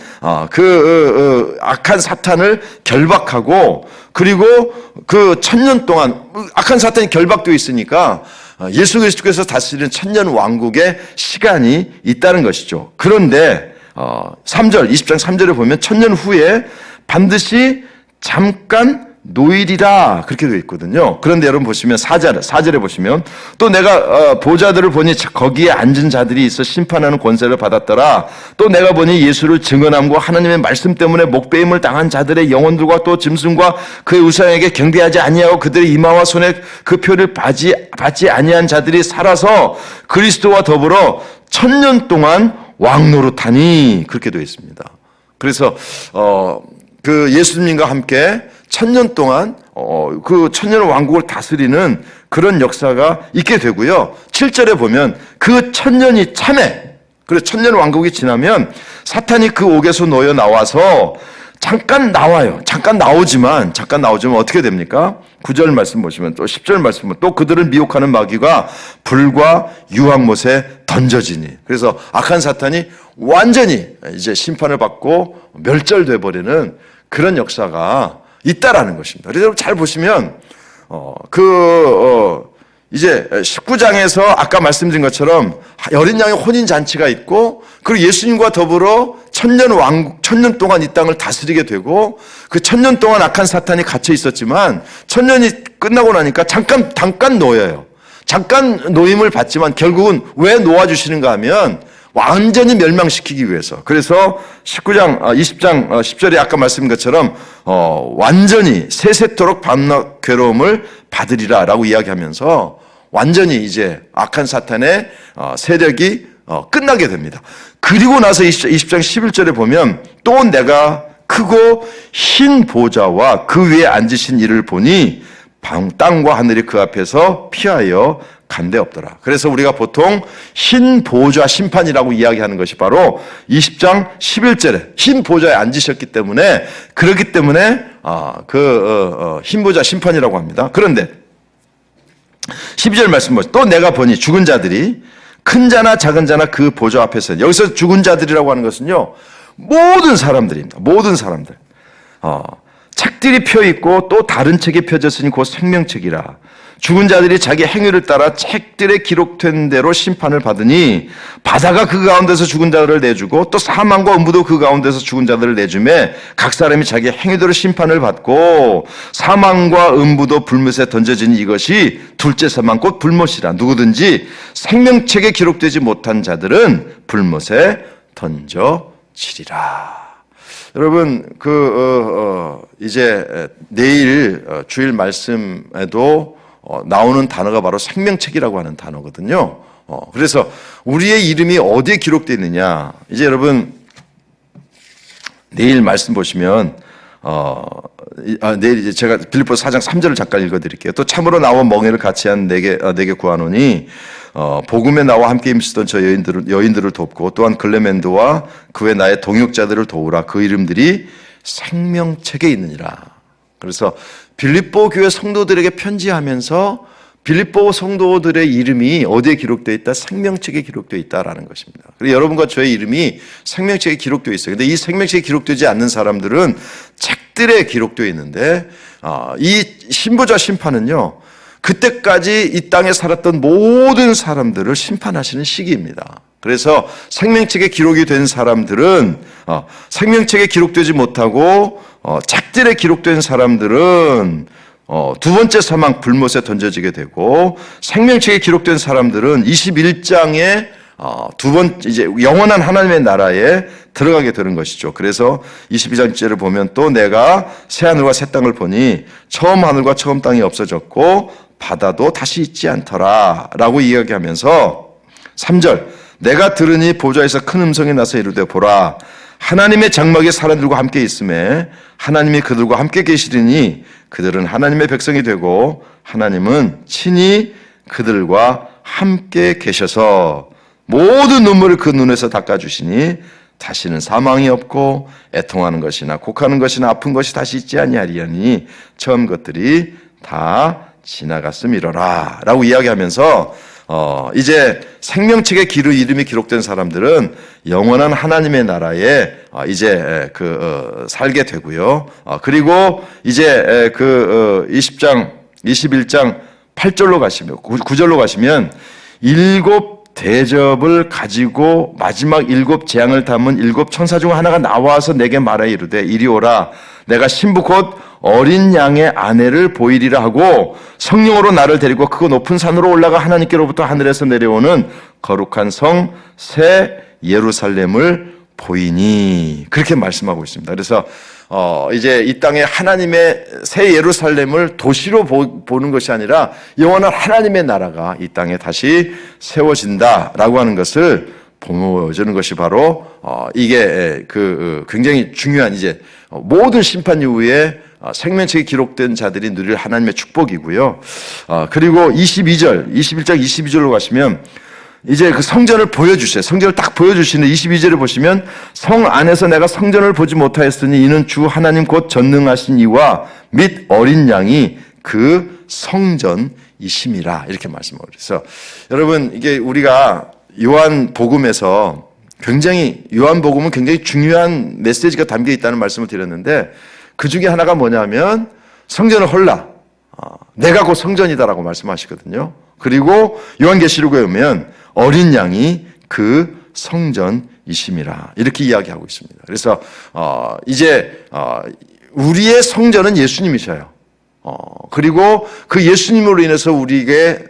그 악한 사탄을 결박하고, 그리고 그 천년 동안 악한 사탄이 결박되어 있으니까 예수 그리스도께서 다스리는 천년 왕국의 시간이 있다는 것이죠. 그런데 3절, 20장 3절에 보면 천년 후에 반드시 잠깐 노일이라 그렇게 되어 있거든요. 그런데 여러분 보시면 4절에 보시면 또 내가 보좌들을 보니 거기에 앉은 자들이 있어 심판하는 권세를 받았더라. 또 내가 보니 예수를 증언함과 하나님의 말씀 때문에 목배임을 당한 자들의 영혼들과 또 짐승과 그의 우상에게 경배하지 아니하고 그들의 이마와 손에 그 표를 받지 아니한 자들이 살아서 그리스도와 더불어 1000년 동안 왕노릇하니, 그렇게 되어 있습니다. 그래서 그 예수님과 함께 1000년 동안 그 천년 왕국을 다스리는 그런 역사가 있게 되고요. 7절에 보면 그 1000년이 참해. 그래서 천년 왕국이 지나면 사탄이 그 옥에서 놓여 나와서 잠깐 나와요. 잠깐 나오지만 어떻게 됩니까? 9절 말씀 보시면, 또 10절 말씀 보면 또 그들을 미혹하는 마귀가 불과 유황못에 던져지니. 그래서 악한 사탄이 완전히 이제 심판을 받고 멸절돼 버리는 그런 역사가 있다라는 것입니다. 그래서 여러분 잘 보시면 이제 19장에서 아까 말씀드린 것처럼 어린 양의 혼인 잔치가 있고, 그리고 예수님과 더불어 1000년 동안 이 땅을 다스리게 되고, 그 1000년 동안 악한 사탄이 갇혀 있었지만 1000년이 끝나고 나니까 잠깐 놓여요. 잠깐 노임을 받지만 결국은 왜 놓아주시는가 하면 완전히 멸망시키기 위해서. 그래서 19장, 20장 10절에 아까 말씀인 것처럼 완전히 세세토록 밤낮 괴로움을 받으리라 라고 이야기하면서 완전히 이제 악한 사탄의 세력이 끝나게 됩니다. 그리고 나서 20장 11절에 보면 또 내가 크고 흰 보좌와 그 위에 앉으신 이를 보니 땅과 하늘이 그 앞에서 피하여 간데 없더라. 그래서 우리가 보통 흰 보좌 심판이라고 이야기하는 것이 바로 20장 11절에 흰 보좌에 앉으셨기 때문에 그렇기 때문에 흰 보좌 심판이라고 합니다. 그런데 12절 말씀 보시죠. 또 내가 보니 죽은 자들이 큰 자나 작은 자나 그 보좌 앞에서 여기서 죽은 자들이라고 하는 것은요 모든 사람들입니다. 모든 사람들. 책들이 펴 있고 또 다른 책이 펴졌으니 곧 생명책이라. 죽은 자들이 자기 행위를 따라 책들에 기록된 대로 심판을 받으니 바다가 그 가운데서 죽은 자들을 내주고 또 사망과 음부도 그 가운데서 죽은 자들을 내주매 각 사람이 자기 행위대로 심판을 받고 사망과 음부도 불못에 던져지니 이것이 둘째 사망 곧 불못이라. 누구든지 생명책에 기록되지 못한 자들은 불못에 던져지리라. 여러분, 이제 내일 주일 말씀에도 나오는 단어가 바로 생명책이라고 하는 단어거든요. 그래서 우리의 이름이 어디에 기록되어 있느냐. 이제 여러분, 내일 말씀 보시면, 내일 이제 제가 빌립보서 4장 3절을 잠깐 읽어드릴게요. 또 참으로 나와 멍에를 같이 한 내게 구하노니, 복음에 나와 함께 힘쓰던 저 여인들을 돕고 또한 글레멘드와 그외 나의 동역자들을 도우라. 그 이름들이 생명책에 있느니라. 그래서 빌립보 교회 성도들에게 편지하면서 빌립보 성도들의 이름이 어디에 기록되어 있다? 생명책에 기록되어 있다라는 것입니다. 그리고 여러분과 저의 이름이 생명책에 기록되어 있어요. 근데 이 생명책에 기록되지 않는 사람들은 책들에 기록되어 있는데 이 신부자 심판은요. 그때까지 이 땅에 살았던 모든 사람들을 심판하시는 시기입니다. 그래서 생명책에 기록이 된 사람들은 생명책에 기록되지 못하고 책들에 기록된 사람들은 두 번째 사망 불못에 던져지게 되고 생명책에 기록된 사람들은 21장에 이제 영원한 하나님의 나라에 들어가게 되는 것이죠. 그래서 22장 1절을 보면 또 내가 새 하늘과 새 땅을 보니 처음 하늘과 처음 땅이 없어졌고 바다도 다시 있지 않더라 라고 이야기하면서 3절 내가 들으니 보좌에서 큰 음성이 나서 이르되 보라 하나님의 장막에 사람들과 함께 있음에 하나님이 그들과 함께 계시리니 그들은 하나님의 백성이 되고 하나님은 친히 그들과 함께 계셔서 모든 눈물을 그 눈에서 닦아주시니 다시는 사망이 없고 애통하는 것이나 곡하는 것이나 아픈 것이 다시 있지 아니하리니 처음 것들이 다 지나갔음이로라 라고 이야기하면서 이제 생명책의 이름이 기록된 사람들은 영원한 하나님의 나라에 이제 살게 되고요. 그리고 이제 21장 8절로 가시면 9절로 가시면 일곱 대접을 가지고 마지막 일곱 재앙을 담은 일곱 천사 중 하나가 나와서 내게 말하여 이르되 이리 오라 내가 신부 곧 어린 양의 아내를 보이리라 하고 성령으로 나를 데리고 크고 높은 산으로 올라가 하나님께로부터 하늘에서 내려오는 거룩한 성 새 예루살렘을 보이니 그렇게 말씀하고 있습니다. 그래서 이제 이 땅에 하나님의 새 예루살렘을 도시로 보는 것이 아니라 영원한 하나님의 나라가 이 땅에 다시 세워진다라고 하는 것을 보여주는 것이 바로 이게 굉장히 중요한 이제 모든 심판 이후에 생명책에 기록된 자들이 누릴 하나님의 축복이고요. 그리고 21장 22절로 가시면 이제 그 성전을 보여주세요. 성전을 딱 보여주시는 22절을 보시면 성 안에서 내가 성전을 보지 못하였으니 이는 주 하나님 곧 전능하신 이와 및 어린 양이 그 성전이심이라 이렇게 말씀하고 그래서 여러분 이게 우리가 요한복음에서 요한복음은 굉장히 중요한 메시지가 담겨 있다는 말씀을 드렸는데 그 중에 하나가 뭐냐면 성전을 헐라. 내가 곧 성전이다라고 말씀하시거든요. 그리고 요한계시록에 보면 어린 양이 그 성전이심이라 이렇게 이야기하고 있습니다. 그래서 이제 우리의 성전은 예수님이셔요. 그리고 그 예수님으로 인해서 우리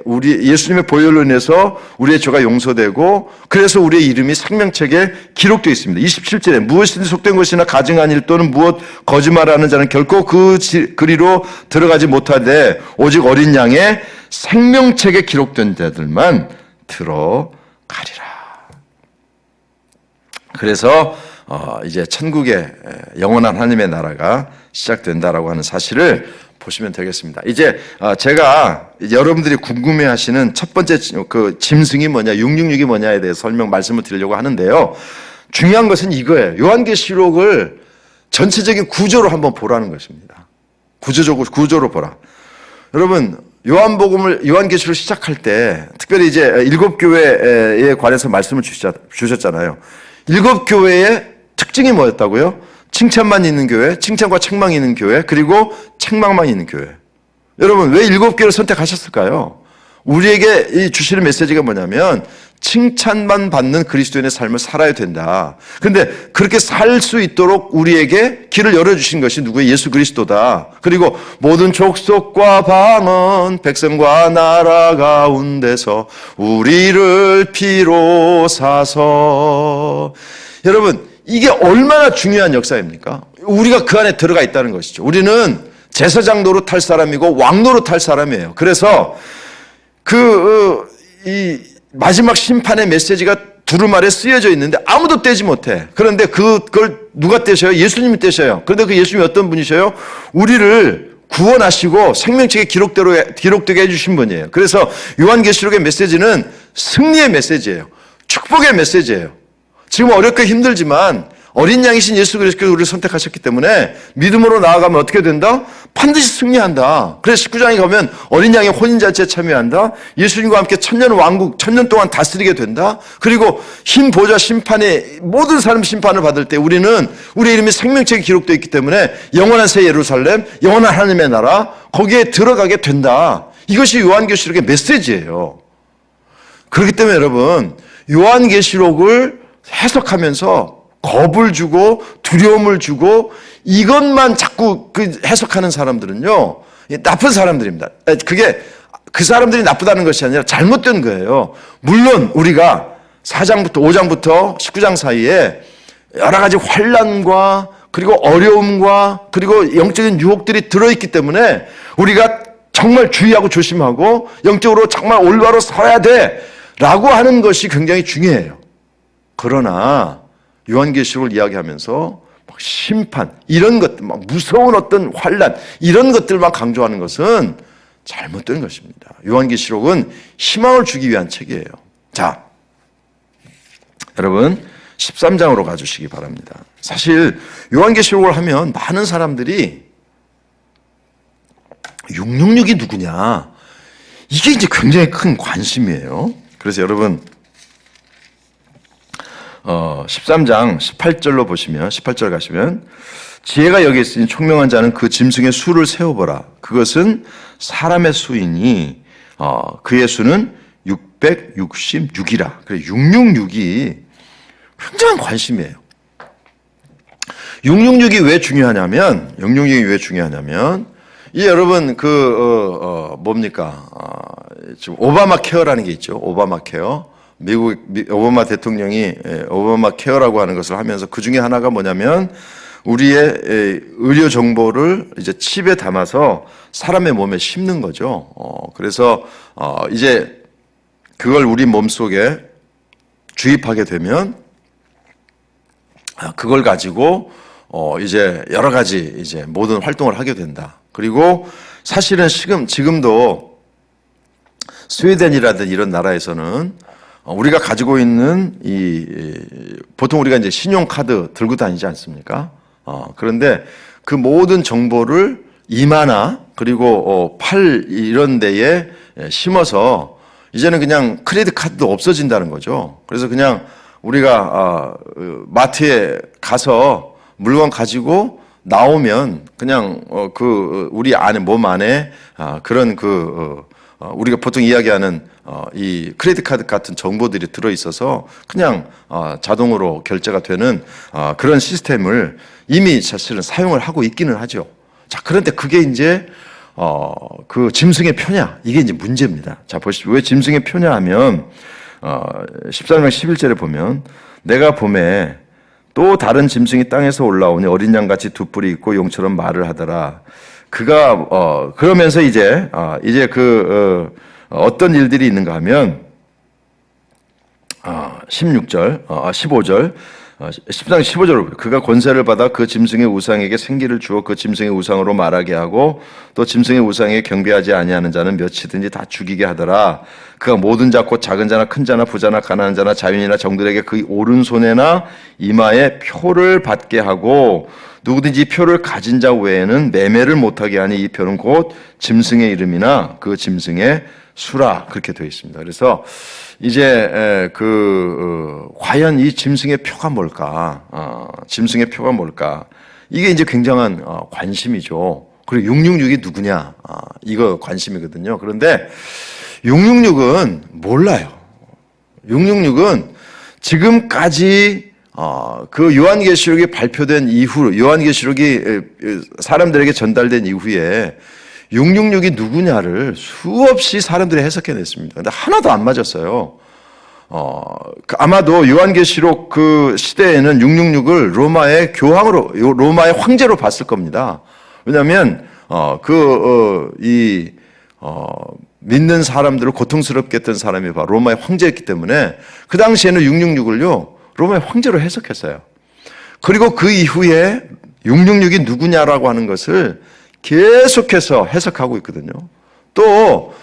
예수님의 보혈로 인해서 우리의 죄가 용서되고 그래서 우리의 이름이 생명책에 기록되어 있습니다. 27절에 무엇이든 속된 것이나 가증한 일 또는 무엇 거짓말하는 자는 결코 그리로 들어가지 못하되 오직 어린 양의 생명책에 기록된 자들만 들어가리라. 그래서 이제 천국의 영원한 하나님의 나라가 시작된다라고 하는 사실을 보시면 되겠습니다. 이제 제가 여러분들이 궁금해하시는 첫 번째 그 짐승이 뭐냐, 666이 뭐냐에 대해서 말씀을 드리려고 하는데요. 중요한 것은 이거예요. 요한계시록을 전체적인 구조로 한번 보라는 것입니다. 구조로 보라. 여러분, 요한계시록 시작할 때 특별히 이제 7교회에 관해서 말씀을 주셨잖아요. 7교회의 특징이 뭐였다고요? 칭찬만 있는 교회, 칭찬과 책망이 있는 교회, 그리고 책망만 있는 교회. 여러분, 왜 7교회를 선택하셨을까요? 우리에게 주시는 메시지가 뭐냐면 칭찬만 받는 그리스도인의 삶을 살아야 된다. 그런데 그렇게 살 수 있도록 우리에게 길을 열어주신 것이 누구예요? 예수 그리스도다. 그리고 모든 족속과 방언, 백성과 나라 가운데서 우리를 피로 사서. 여러분, 이게 얼마나 중요한 역사입니까? 우리가 그 안에 들어가 있다는 것이죠. 우리는 제사장 노릇할 사람이고 왕 노릇할 사람이에요. 그래서 이 마지막 심판의 메시지가 두루마리에 쓰여져 있는데 아무도 떼지 못해. 그런데 그걸 누가 떼셔요? 예수님이 떼셔요. 그런데 그 예수님이 어떤 분이셔요? 우리를 구원하시고 생명책에 기록되게 해주신 분이에요. 그래서 요한계시록의 메시지는 승리의 메시지예요. 축복의 메시지예요. 지금 어렵고 힘들지만 어린 양이신 예수 그리스도께서 우리를 선택하셨기 때문에 믿음으로 나아가면 어떻게 된다? 반드시 승리한다. 그래서 19장에 가면 어린 양의 혼인잔치에 참여한다. 예수님과 함께 천년 왕국, 천년 동안 다스리게 된다. 그리고 흰 보좌 심판에 모든 사람 심판을 받을 때 우리는 우리 이름이 생명책에 기록되어 있기 때문에 영원한 새 예루살렘, 영원한 하나님의 나라 거기에 들어가게 된다. 이것이 요한계시록의 메시지예요. 그렇기 때문에 여러분 요한계시록을 해석하면서 겁을 주고 두려움을 주고 이것만 자꾸 해석하는 사람들은요 나쁜 사람들입니다. 그게 그 사람들이 나쁘다는 것이 아니라 잘못된 거예요. 물론 우리가 4장부터 5장부터 19장 사이에 여러 가지 환난과 그리고 어려움과 그리고 영적인 유혹들이 들어있기 때문에 우리가 정말 주의하고 조심하고 영적으로 정말 올바로 서야 돼라고 하는 것이 굉장히 중요해요. 그러나 요한계시록을 이야기하면서 막 심판 이런 것들, 막 무서운 어떤 환난 이런 것들만 강조하는 것은 잘못된 것입니다. 요한계시록은 희망을 주기 위한 책이에요. 자, 여러분 13장으로 가주시기 바랍니다. 사실 요한계시록을 하면 많은 사람들이 666이 누구냐 이게 이제 굉장히 큰 관심이에요. 그래서 여러분 13장 18절로 보시면 18절 가시면 지혜가 여기 있으니 총명한 자는 그 짐승의 수를 세어보라. 그것은 사람의 수이니 그의 수는 666이라. 그래 666이 굉장한 관심이에요. 666이 왜 중요하냐면 이 여러분 뭡니까? 지금 오바마 케어라는 게 있죠. 오바마 케어. 미국 오바마 대통령이 오바마 케어라고 하는 것을 하면서 그 중에 하나가 뭐냐면 우리의 의료 정보를 이제 칩에 담아서 사람의 몸에 심는 거죠. 그래서 이제 그걸 우리 몸 속에 주입하게 되면 그걸 가지고 이제 여러 가지 이제 모든 활동을 하게 된다. 그리고 사실은 지금도 스웨덴이라든 이런 나라에서는 우리가 가지고 있는 보통 우리가 이제 신용카드 들고 다니지 않습니까? 그런데 그 모든 정보를 이마나 그리고 팔 이런 데에 심어서 이제는 그냥 크레딧 카드도 없어진다는 거죠. 그래서 그냥 우리가 마트에 가서 물건 가지고 나오면 그냥 우리 안에 몸 안에 그런 우리가 보통 이야기하는 이 크레딧 카드 같은 정보들이 들어 있어서 그냥 자동으로 결제가 되는 그런 시스템을 이미 사실은 사용을 하고 있기는 하죠. 자, 그런데 그게 이제 그 짐승의 표냐? 이게 이제 문제입니다. 자, 보시죠. 왜 짐승의 표냐 하면, 14장 11절에 보면, 내가 봄에 또 다른 짐승이 땅에서 올라오니 어린 양같이 두 뿔이 있고 용처럼 말을 하더라. 그가, 그러면서 이제 어떤 일들이 있는가 하면, 16절, 15절, 14장 15절로 그가 권세를 받아 그 짐승의 우상에게 생기를 주어 그 짐승의 우상으로 말하게 하고 또 짐승의 우상에 경배하지 아니하는 자는 몇이든지 다 죽이게 하더라. 그가 모든 자 곧 작은 자나 큰 자나 부자나 가난한 자나 자유인이나 정들에게 그 오른손에나 이마에 표를 받게 하고 누구든지 표를 가진 자 외에는 매매를 못하게 하니 이 표는 곧 짐승의 이름이나 그 짐승의 수라 그렇게 되어 있습니다. 그래서 이제 과연 이 짐승의 표가 뭘까? 짐승의 표가 뭘까? 이게 이제 굉장한 관심이죠. 그리고 666이 누구냐? 이거 관심이거든요. 그런데 666은 몰라요. 666은 지금까지 그 요한계시록이 발표된 이후, 요한계시록이 사람들에게 전달된 이후에 666이 누구냐를 수없이 사람들이 해석해냈습니다. 근데 하나도 안 맞았어요. 아마도 요한계시록 그 시대에는 666을 로마의 교황으로, 로마의 황제로 봤을 겁니다. 왜냐하면 믿는 사람들을 고통스럽게 했던 사람이 바로 로마의 황제였기 때문에 그 당시에는 666을요 로마의 황제로 해석했어요. 그리고 그 이후에 666이 누구냐라고 하는 것을 계속해서 해석하고 있거든요. 또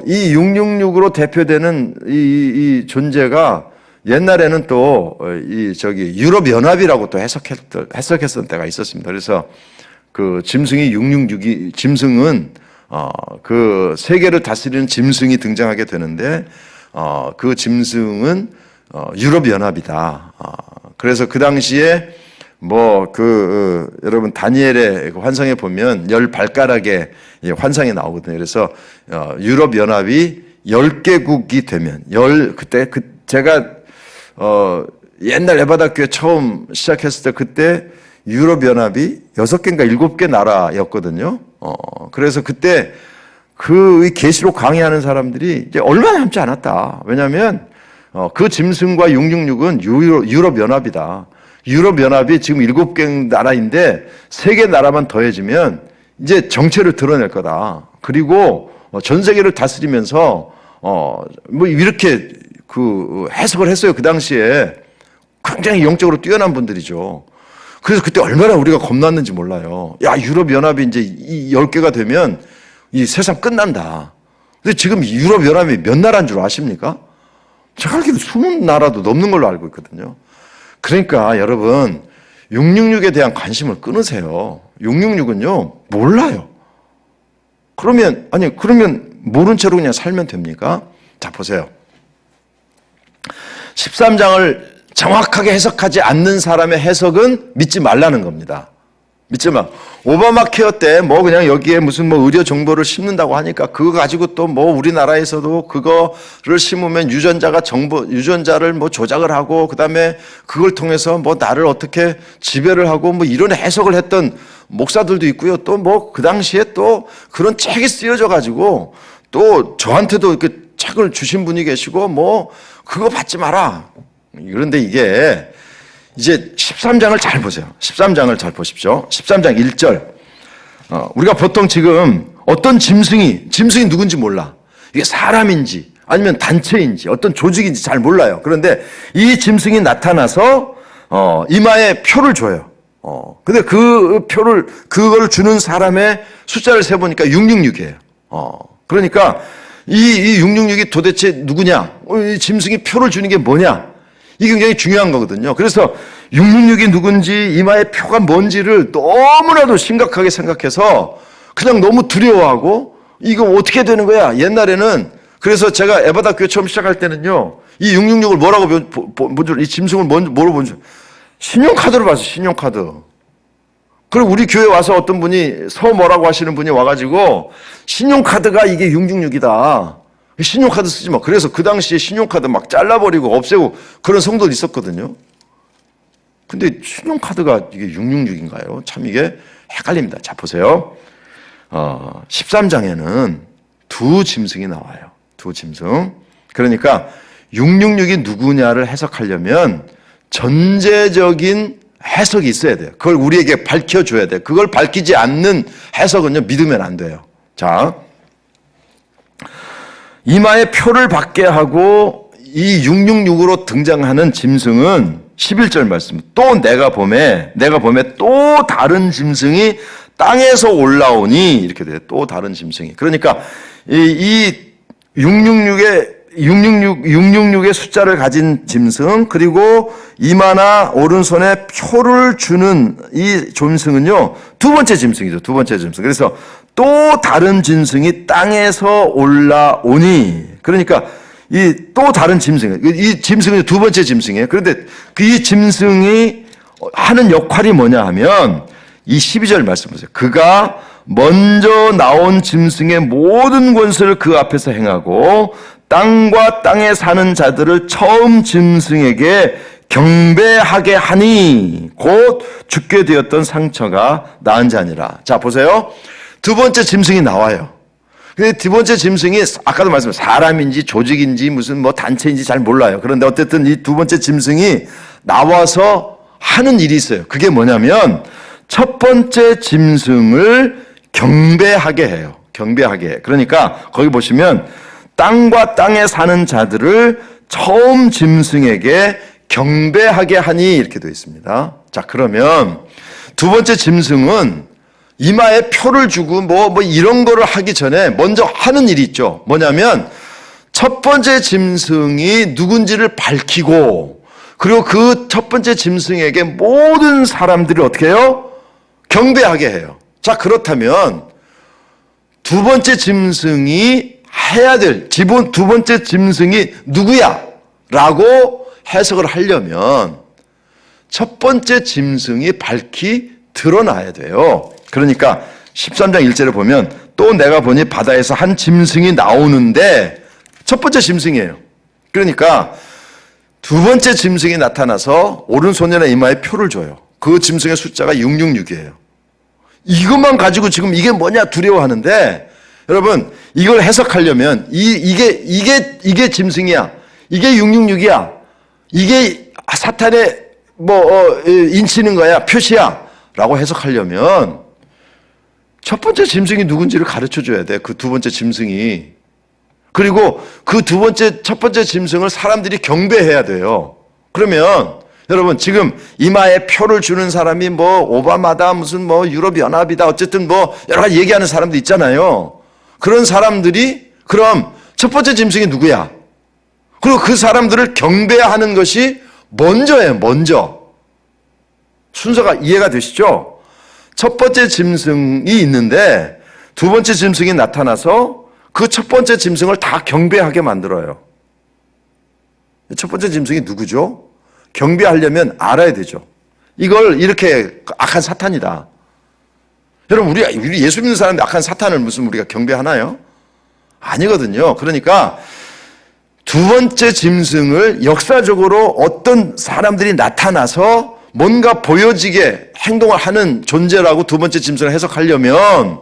이 666으로 대표되는 이 존재가 옛날에는 또 유럽 연합이라고 또 해석했던 때가 있었습니다. 그래서 그 짐승이 666이 짐승은 그 세계를 다스리는 짐승이 등장하게 되는데 그 짐승은 유럽 연합이다. 그래서 그 당시에 여러분 다니엘의 환상에 보면 10발가락의 환상이 나오거든요. 그래서 유럽 연합이 10개국이 되면 제가 옛날 에바다교회 처음 시작했을 때 그때 유럽 연합이 6개인가 7개 나라였거든요. 그래서 그때 그 계시록 강의하는 사람들이 이제 얼마 남지 않았다. 왜냐하면 그 짐승과 666은 유럽 연합이다. 유럽 연합이 지금 7개 나라인데 3개 나라만 더해지면 이제 정체를 드러낼 거다. 그리고 전 세계를 다스리면서 이렇게 해석을 했어요. 그 당시에 굉장히 영적으로 뛰어난 분들이죠. 그래서 그때 얼마나 우리가 겁났는지 몰라요. 야, 유럽 연합이 이제 10개가 되면 이 세상 끝난다. 근데 지금 유럽 연합이 몇 나라인 줄 아십니까? 제가 알기로 20나라도 넘는 걸로 알고 있거든요. 그러니까 여러분 666에 대한 관심을 끊으세요. 666은요 몰라요. 그러면 모른 채로 그냥 살면 됩니까? 자 보세요. 13장을 정확하게 해석하지 않는 사람의 해석은 믿지 말라는 겁니다. 믿지 마. 오바마 케어 때 그냥 여기에 무슨 의료 정보를 심는다고 하니까 그거 가지고 또 우리나라에서도 그거를 심으면 유전자를 조작을 하고 그다음에 그걸 통해서 나를 어떻게 지배를 하고 이런 해석을 했던 목사들도 있고요. 또 그 당시에 또 그런 책이 쓰여져 가지고 또 저한테도 이렇게 책을 주신 분이 계시고 그거 받지 마라. 그런데 이게 이제 13장을 잘 보세요. 13장을 잘 보십시오. 13장 1절. 우리가 보통 지금 어떤 짐승이 누군지 몰라. 이게 사람인지 아니면 단체인지 어떤 조직인지 잘 몰라요. 그런데 이 짐승이 나타나서 이마에 표를 줘요. 근데 그거를 주는 사람의 숫자를 세보니까 666이에요. 그러니까 이 666이 도대체 누구냐? 이 짐승이 표를 주는 게 뭐냐? 이게 굉장히 중요한 거거든요. 그래서 666이 누군지 이마의 표가 뭔지를 너무나도 심각하게 생각해서 그냥 너무 두려워하고 이거 어떻게 되는 거야? 옛날에는 그래서 제가 에바다 교회 처음 시작할 때는요. 이 666을 뭐라고 이 짐승을 뭐로 본 줄 신용카드로 봤어요. 신용카드. 그리고 우리 교회 와서 어떤 분이 뭐라고 하시는 분이 와가지고 신용카드가 이게 666이다. 신용카드 쓰지 마. 그래서 그 당시에 신용카드 막 잘라버리고 없애고 그런 성도도 있었거든요. 근데 신용카드가 이게 666인가요? 참 이게 헷갈립니다. 자, 보세요. 13장에는 두 짐승이 나와요. 두 짐승. 그러니까 666이 누구냐를 해석하려면 전제적인 해석이 있어야 돼요. 그걸 우리에게 밝혀줘야 돼요. 그걸 밝히지 않는 해석은요, 믿으면 안 돼요. 자, 이마에 표를 받게 하고 이 666으로 등장하는 짐승은 11절 말씀. 또 내가 봄에 또 다른 짐승이 땅에서 올라오니 이렇게 돼요. 또 다른 짐승이. 그러니까 이 666의 숫자를 가진 짐승, 그리고 이마나 오른손에 표를 주는 이 짐승은요, 두 번째 짐승이죠. 두 번째 짐승. 그래서 또 다른 짐승이 땅에서 올라오니, 그러니까 이 또 다른 짐승, 이 짐승은 두 번째 짐승이에요. 그런데 이 짐승이 하는 역할이 뭐냐 하면 이 12절 말씀 보세요. 그가 먼저 나온 짐승의 모든 권세를 그 앞에서 행하고 땅과 땅에 사는 자들을 처음 짐승에게 경배하게 하니 곧 죽게 되었던 상처가 나은 자니라. 자, 보세요. 두 번째 짐승이 나와요. 근데 두 번째 짐승이 아까도 말씀드렸어요. 사람인지 조직인지 무슨 뭐 단체인지 잘 몰라요. 그런데 어쨌든 이 두 번째 짐승이 나와서 하는 일이 있어요. 그게 뭐냐면 첫 번째 짐승을 경배하게 해요. 경배하게 해요. 그러니까 거기 보시면 땅과 땅에 사는 자들을 처음 짐승에게 경배하게 하니 이렇게 되어 있습니다. 자, 그러면 두 번째 짐승은 이마에 표를 주고 뭐 이런 거를 하기 전에 먼저 하는 일이 있죠. 뭐냐면 첫 번째 짐승이 누군지를 밝히고, 그리고 그 첫 번째 짐승에게 모든 사람들이 어떻게 해요? 경배하게 해요. 자, 그렇다면 두 번째 짐승이 해야 될 두 번째 짐승이 누구야? 라고 해석을 하려면 첫 번째 짐승이 밝히 드러나야 돼요. 그러니까 13장 1절에 보면 또 내가 보니 바다에서 한 짐승이 나오는데 첫 번째 짐승이에요. 그러니까 두 번째 짐승이 나타나서 오른손이나 이마에 표를 줘요. 그 짐승의 숫자가 666이에요. 이것만 가지고 지금 이게 뭐냐 두려워하는데, 여러분 이걸 해석하려면 이게 짐승이야, 이게 666이야, 이게 사탄의 인치는 거야, 표시야 라고 해석하려면 첫 번째 짐승이 누군지를 가르쳐 줘야 돼. 그 두 번째 짐승이. 그리고 그 첫 번째 짐승을 사람들이 경배해야 돼요. 그러면 여러분 지금 이마에 표를 주는 사람이 오바마다 무슨 유럽연합이다 어쨌든 여러 가지 얘기하는 사람도 있잖아요. 그런 사람들이 그럼 첫 번째 짐승이 누구야? 그리고 그 사람들을 경배하는 것이 먼저예요. 먼저. 순서가 이해가 되시죠? 첫 번째 짐승이 있는데 두 번째 짐승이 나타나서 그 첫 번째 짐승을 다 경배하게 만들어요. 첫 번째 짐승이 누구죠? 경배하려면 알아야 되죠. 이걸 이렇게 악한 사탄이다. 여러분 우리 예수 믿는 사람인데 악한 사탄을 무슨 우리가 경배하나요? 아니거든요. 그러니까 두 번째 짐승을 역사적으로 어떤 사람들이 나타나서 뭔가 보여지게 행동을 하는 존재라고 두 번째 짐승을 해석하려면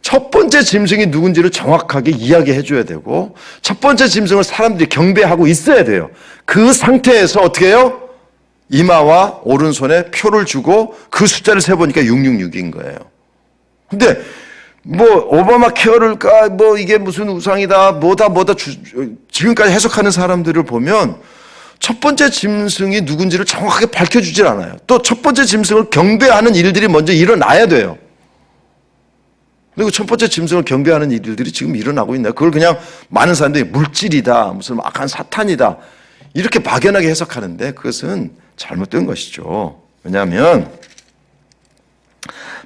첫 번째 짐승이 누군지를 정확하게 이야기해 줘야 되고 첫 번째 짐승을 사람들이 경배하고 있어야 돼요. 그 상태에서 어떻게 해요? 이마와 오른손에 표를 주고 그 숫자를 세보니까 666인 거예요. 근데 오바마 케어를까 이게 무슨 우상이다 지금까지 해석하는 사람들을 보면 첫 번째 짐승이 누군지를 정확하게 밝혀주질 않아요. 또 첫 번째 짐승을 경배하는 일들이 먼저 일어나야 돼요. 그리고 첫 번째 짐승을 경배하는 일들이 지금 일어나고 있나요? 그걸 그냥 많은 사람들이 물질이다, 무슨 악한 사탄이다 이렇게 막연하게 해석하는데 그것은 잘못된 것이죠. 왜냐하면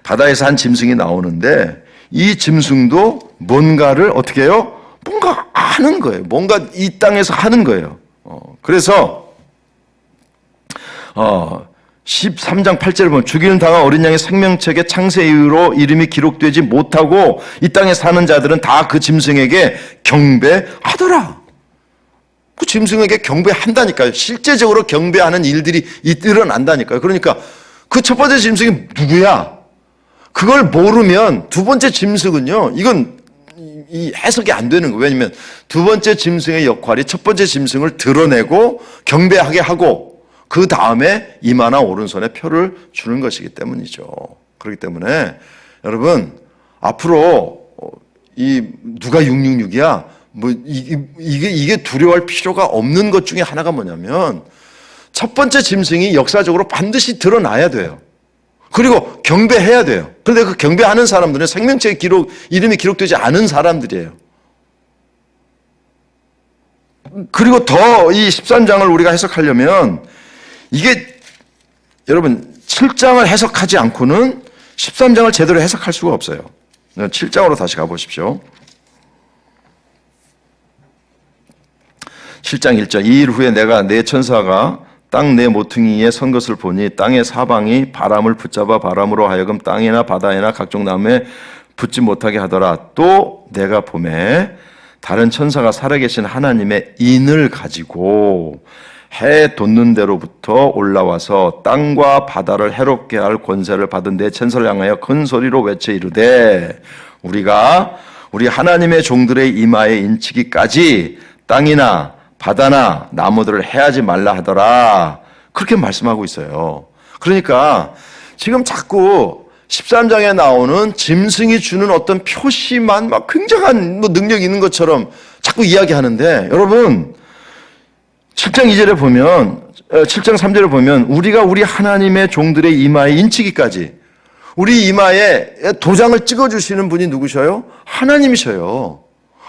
바다에서 한 짐승이 나오는데 이 짐승도 뭔가를 어떻게 해요? 뭔가 하는 거예요. 뭔가 이 땅에서 하는 거예요. 그래서 13장 8절을 보면 죽이는 당한 어린 양의 생명책에 창세 이후로 이름이 기록되지 못하고 이 땅에 사는 자들은 다 그 짐승에게 경배하더라. 그 짐승에게 경배한다니까요. 실제적으로 경배하는 일들이 일어난다니까요. 그러니까 그 첫 번째 짐승이 누구야? 그걸 모르면 두 번째 짐승은요, 이건 이 해석이 안 되는 거예요. 왜냐면 두 번째 짐승의 역할이 첫 번째 짐승을 드러내고 경배하게 하고 그 다음에 이마나 오른손에 표를 주는 것이기 때문이죠. 그렇기 때문에 여러분 앞으로 이 누가 666이야? 뭐 이게 두려워할 필요가 없는 것 중에 하나가 뭐냐면 첫 번째 짐승이 역사적으로 반드시 드러나야 돼요. 그리고 경배해야 돼요. 그런데 그 경배하는 사람들은 생명책에 이름이 기록되지 않은 사람들이에요. 그리고 더 이 13장을 우리가 해석하려면 이게 여러분 7장을 해석하지 않고는 13장을 제대로 해석할 수가 없어요. 7장으로 다시 가보십시오. 7장 1절 이 일 후에 내가 내 천사가 땅 내 모퉁이에 선 것을 보니 땅의 사방이 바람을 붙잡아 바람으로 하여금 땅이나 바다에나 각종 나무에 붙지 못하게 하더라. 또 내가 보매 다른 천사가 살아계신 하나님의 인을 가지고 해 돋는 데로부터 올라와서 땅과 바다를 해롭게 할 권세를 받은 내 천사를 향하여 큰 소리로 외쳐 이르되 우리가 우리 하나님의 종들의 이마에 인치기까지 땅이나 바다나 나무들을 해하지 말라 하더라. 그렇게 말씀하고 있어요. 그러니까 지금 자꾸 13장에 나오는 짐승이 주는 어떤 표시만 막 굉장한 능력이 있는 것처럼 자꾸 이야기하는데 여러분 7장 2절에 보면 7장 3절에 보면 우리가 우리 하나님의 종들의 이마에 인치기까지 우리 이마에 도장을 찍어주시는 분이 누구셔요? 하나님이셔요.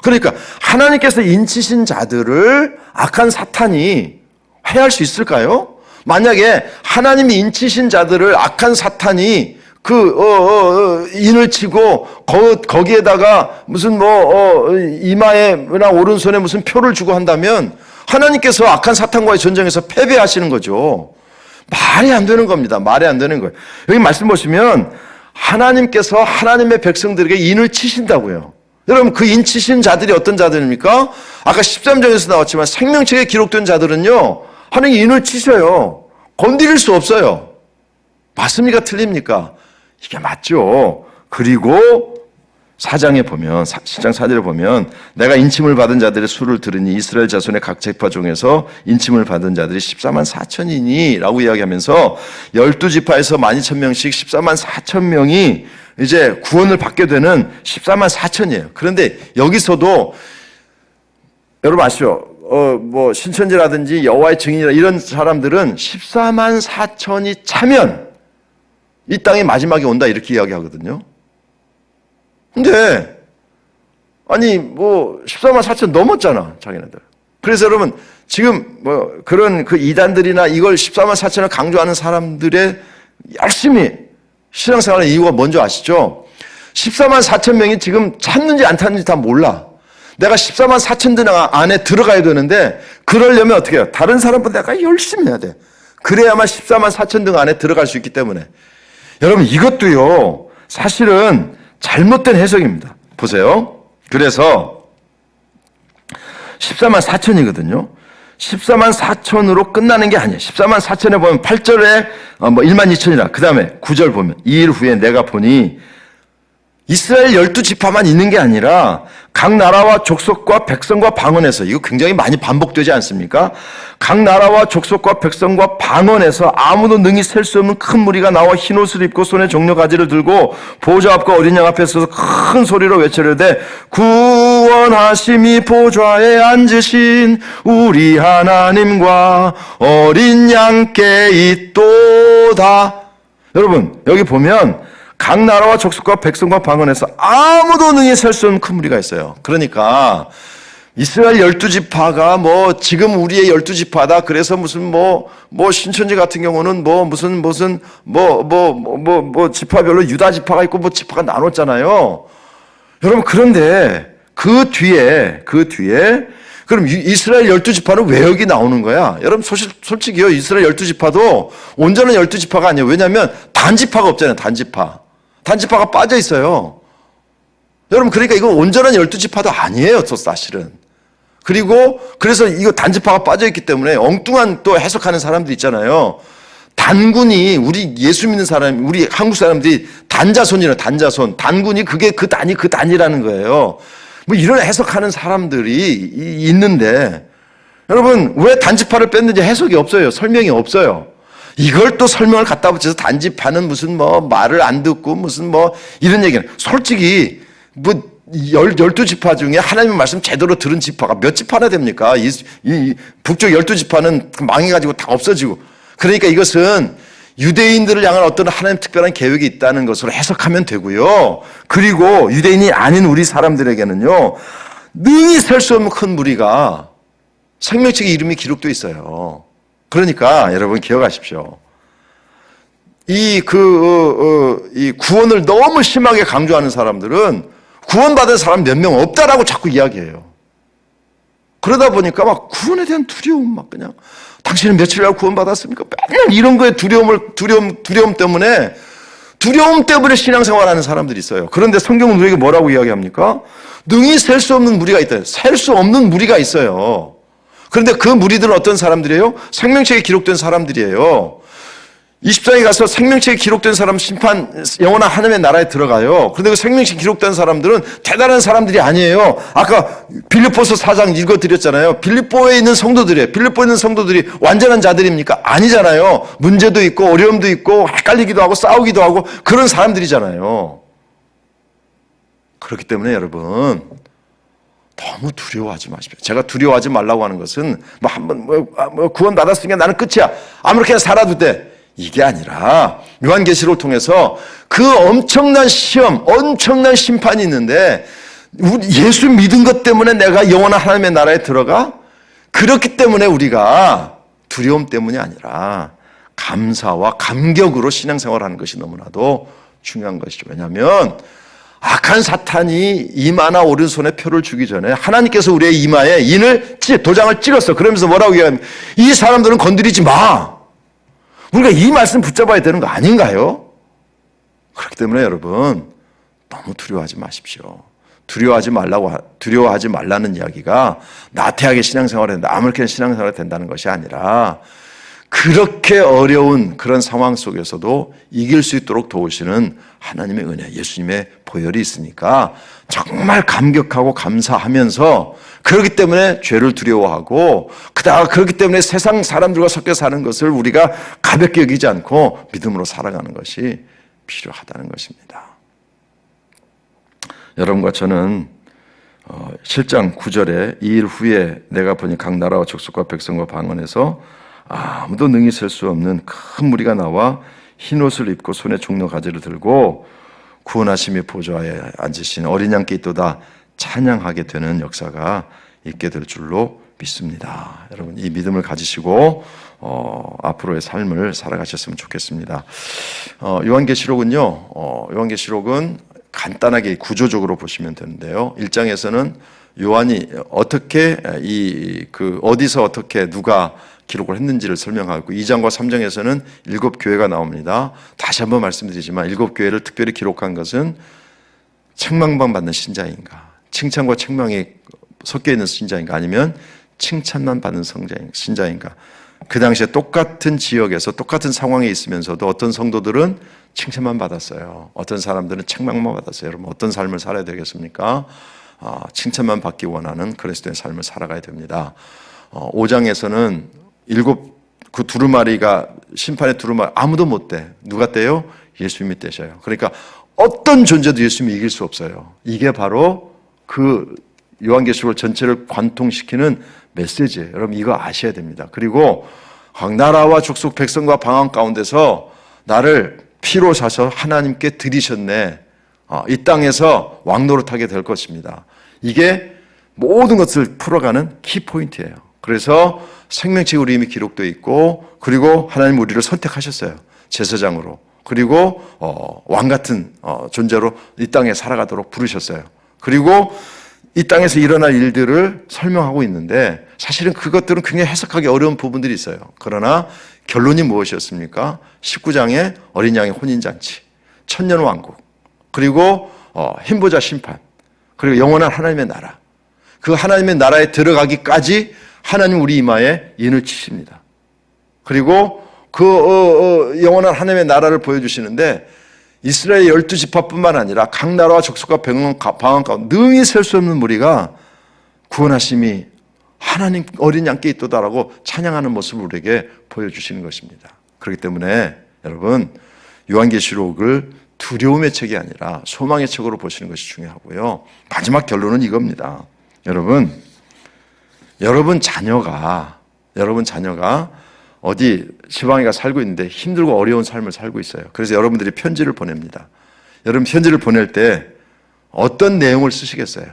그러니까 하나님께서 인치신 자들을 악한 사탄이 해할 수 있을까요? 만약에 하나님이 인치신 자들을 악한 사탄이 인을 치고 거기에다가 무슨 이마에나 오른손에 무슨 표를 주고 한다면 하나님께서 악한 사탄과의 전쟁에서 패배하시는 거죠. 말이 안 되는 겁니다. 말이 안 되는 거예요. 여기 말씀 보시면 하나님께서 하나님의 백성들에게 인을 치신다고요. 여러분 그 인 치신 자들이 어떤 자들입니까? 아까 13장에서 나왔지만 생명책에 기록된 자들은요 하나님 인을 치셔요. 건드릴 수 없어요. 맞습니까? 틀립니까? 이게 맞죠. 그리고 4장에 보면 10장 4절에 보면 내가 인침을 받은 자들의 수를 들으니 이스라엘 자손의 각 지파 중에서 인침을 받은 자들이 14만 4천이니 라고 이야기하면서 12지파에서 12,000명씩 14만 4천 명이 이제 구원을 받게 되는 14만 4천이에요. 그런데 여기서도 여러분 아시죠? 신천지라든지 여호와의 증인이라 이런 사람들은 14만 4천이 차면 이 땅이 마지막에 온다 이렇게 이야기하거든요. 근데 아니 14만 4천 넘었잖아 자기네들. 그래서 여러분 지금 그런 그 이단들이나 이걸 14만 4천을 강조하는 사람들의 열심히 신앙생활의 이유가 뭔지 아시죠? 14만 4천 명이 지금 찼는지 안 찼는지 다 몰라. 내가 14만 4천 등 안에 들어가야 되는데 그러려면 어떻게 해요? 다른 사람보다 내가 열심히 해야 돼. 그래야만 14만 4천 등 안에 들어갈 수 있기 때문에 여러분 이것도요 사실은 잘못된 해석입니다. 보세요. 그래서 14만 4천이거든요. 14만 4천으로 끝나는 게 아니에요. 14만 4천에 보면 8절에 1만 2천이라. 그 다음에 9절 보면 이 일 후에 내가 보니 이스라엘 12지파만 있는 게 아니라 각 나라와 족속과 백성과 방언에서 이거 굉장히 많이 반복되지 않습니까? 각 나라와 족속과 백성과 방언에서 아무도 능히 셀 수 없는 큰 무리가 나와 흰옷을 입고 손에 종려 가지를 들고 보좌 앞과 어린 양 앞에 서서 큰 소리로 외치려되 구원하심이 보좌에 앉으신 우리 하나님과 어린 양께 있도다. 여러분 여기 보면 각 나라와 족속과 백성과 방언에서 아무도 능히 셀 수 없는 큰 무리가 있어요. 그러니까 이스라엘 12지파가 지금 우리의 12지파다. 그래서 무슨 신천지 같은 경우는 지파별로 유다 지파가 있고 지파가 나눴잖아요. 여러분 그런데 그 뒤에 그럼 이스라엘 12지파는 왜 여기 나오는 거야? 여러분 솔직히요 이스라엘 12지파도 온전한 12지파가 아니에요. 왜냐하면 단지파가 없잖아요. 단지파가 빠져 있어요. 여러분 그러니까 이거 온전한 12지파도 아니에요. 또 사실은. 그래서 이거 단지파가 빠져 있기 때문에 엉뚱한 또 해석하는 사람들 있잖아요. 단군이 우리 예수 믿는 사람, 우리 한국 사람들이 단자손이라 단자손. 단군이 그게 그 단이라는 거예요. 뭐 이런 해석하는 사람들이 있는데 여러분 왜 단지파를 뺐는지 해석이 없어요. 설명이 없어요. 이걸 또 설명을 갖다 붙여서 단지파는 무슨 뭐 말을 안 듣고 무슨 뭐 이런 얘기는 솔직히 뭐 12지파 중에 하나님의 말씀 제대로 들은 지파가 몇 지파나 됩니까? 이 북쪽 12지파는 망해가지고 다 없어지고 그러니까 이것은 유대인들을 향한 어떤 하나님 특별한 계획이 있다는 것으로 해석하면 되고요. 그리고 유대인이 아닌 우리 사람들에게는요. 능히 셀 수 없는 큰 무리가 생명책에 이름이 기록되어 있어요. 그러니까 여러분 기억하십시오. 이 구원을 너무 심하게 강조하는 사람들은 구원받은 사람 몇 명 없다라고 자꾸 이야기해요. 그러다 보니까 막 구원에 대한 두려움 막 그냥 당신은 며칠이라고 구원받았습니까? 맨날 이런 거에 두려움 때문에 신앙생활하는 사람들이 있어요. 그런데 성경은 우리에게 뭐라고 이야기합니까? 능히 셀 수 없는 무리가 있다. 셀 수 없는 무리가 있어요. 그런데 그 무리들은 어떤 사람들이에요? 생명책에 기록된 사람들이에요. 20장에 가서 생명책에 기록된 사람 심판 영원한 하나님의 나라에 들어가요. 그런데 그 생명책에 기록된 사람들은 대단한 사람들이 아니에요. 아까 빌립보서 4장 읽어드렸잖아요. 빌립보에 있는 성도들이에요. 빌립보에 있는 성도들이 완전한 자들입니까? 아니잖아요. 문제도 있고 어려움도 있고 헷갈리기도 하고 싸우기도 하고 그런 사람들이잖아요. 그렇기 때문에 여러분 너무 두려워하지 마십시오. 제가 두려워하지 말라고 하는 것은 뭐 한번 구원 받았으니까 나는 끝이야. 아무렇게나 살아도 돼. 이게 아니라 요한계시록을 통해서 그 엄청난 시험, 엄청난 심판이 있는데 예수 믿은 것 때문에 내가 영원한 하나님의 나라에 들어가? 그렇기 때문에 우리가 두려움 때문이 아니라 감사와 감격으로 신앙생활하는 것이 너무나도 중요한 것이죠. 왜냐하면 악한 사탄이 이마나 오른손에 표를 주기 전에 하나님께서 우리의 이마에 도장을 찍었어. 그러면서 뭐라고 이야기하면 이 사람들은 건드리지 마. 우리가 이 말씀 붙잡아야 되는 거 아닌가요? 그렇기 때문에 여러분 너무 두려워하지 마십시오. 두려워하지 말라는 이야기가 나태하게 신앙생활을 한다, 아무렇게나 신앙생활이 된다는 것이 아니라 그렇게 어려운 그런 상황 속에서도 이길 수 있도록 도우시는 하나님의 은혜, 예수님의 보혈이 있으니까 정말 감격하고 감사하면서 그렇기 때문에 죄를 두려워하고 그렇기 때문에 세상 사람들과 섞여 사는 것을 우리가 가볍게 여기지 않고 믿음으로 살아가는 것이 필요하다는 것입니다. 여러분과 저는 7장 9절에 이 일 후에 내가 보니 각 나라와 족속과 백성과 방언에서 아무도 능히 셀 수 없는 큰 무리가 나와 흰옷을 입고 손에 종려 가지를 들고 구원하심의 보좌에 앉으신 어린 양께 있도다 찬양하게 되는 역사가 있게 될 줄로 믿습니다. 여러분 이 믿음을 가지시고 앞으로의 삶을 살아가셨으면 좋겠습니다. 요한계시록은 간단하게 구조적으로 보시면 되는데요. 1장에서는 요한이 어떻게 어디서 어떻게 누가 기록을 했는지를 설명하고 2장과 3장에서는 7교회가 나옵니다. 다시 한번 말씀드리지만 7교회를 특별히 기록한 것은 책망만 받는 신자인가, 칭찬과 책망이 섞여 있는 신자인가, 아니면 칭찬만 받는 신자인가. 그 당시에 똑같은 지역에서 똑같은 상황에 있으면서도 어떤 성도들은 칭찬만 받았어요. 어떤 사람들은 책망만 받았어요. 여러분 어떤 삶을 살아야 되겠습니까? 칭찬만 받기 원하는 그리스도의 삶을 살아가야 됩니다. 5장에서는 그 두루마리가 심판의 두루마리 아무도 못 떼. 누가 떼요? 예수님이 떼셔요. 그러니까 어떤 존재도 예수님이 이길 수 없어요. 이게 바로 그 요한계시록 전체를 관통시키는 메시지예요. 여러분 이거 아셔야 됩니다. 그리고 각 나라와 족속 백성과 방언 가운데서 나를 피로 사서 하나님께 드리셨네. 이 땅에서 왕노릇하게 될 것입니다. 이게 모든 것을 풀어가는 키포인트예요. 그래서 생명책에 우리 이미 기록되어 있고 그리고 하나님 우리를 선택하셨어요. 제사장으로. 그리고 왕 같은 존재로 이 땅에 살아가도록 부르셨어요. 그리고 이 땅에서 일어날 일들을 설명하고 있는데 사실은 그것들은 굉장히 해석하기 어려운 부분들이 있어요. 그러나 결론이 무엇이었습니까? 19장에 어린 양의 혼인잔치, 천년왕국, 그리고 흰보자 심판, 그리고 영원한 하나님의 나라. 그 하나님의 나라에 들어가기까지 하나님 우리 이마에 인을 치십니다. 그리고 영원한 하나님의 나라를 보여주시는데 이스라엘 12지파뿐만 아니라 각 나라와 족속과 방언 가운데 능히 셀 수 없는 무리가 구원하심이 하나님 어린 양께 있도다라고 찬양하는 모습을 우리에게 보여주시는 것입니다. 그렇기 때문에 여러분 요한계시록을 두려움의 책이 아니라 소망의 책으로 보시는 것이 중요하고요. 마지막 결론은 이겁니다. 여러분 자녀가 어디 지방에 가 살고 있는데 힘들고 어려운 삶을 살고 있어요. 그래서 여러분들이 편지를 보냅니다. 여러분 편지를 보낼 때 어떤 내용을 쓰시겠어요?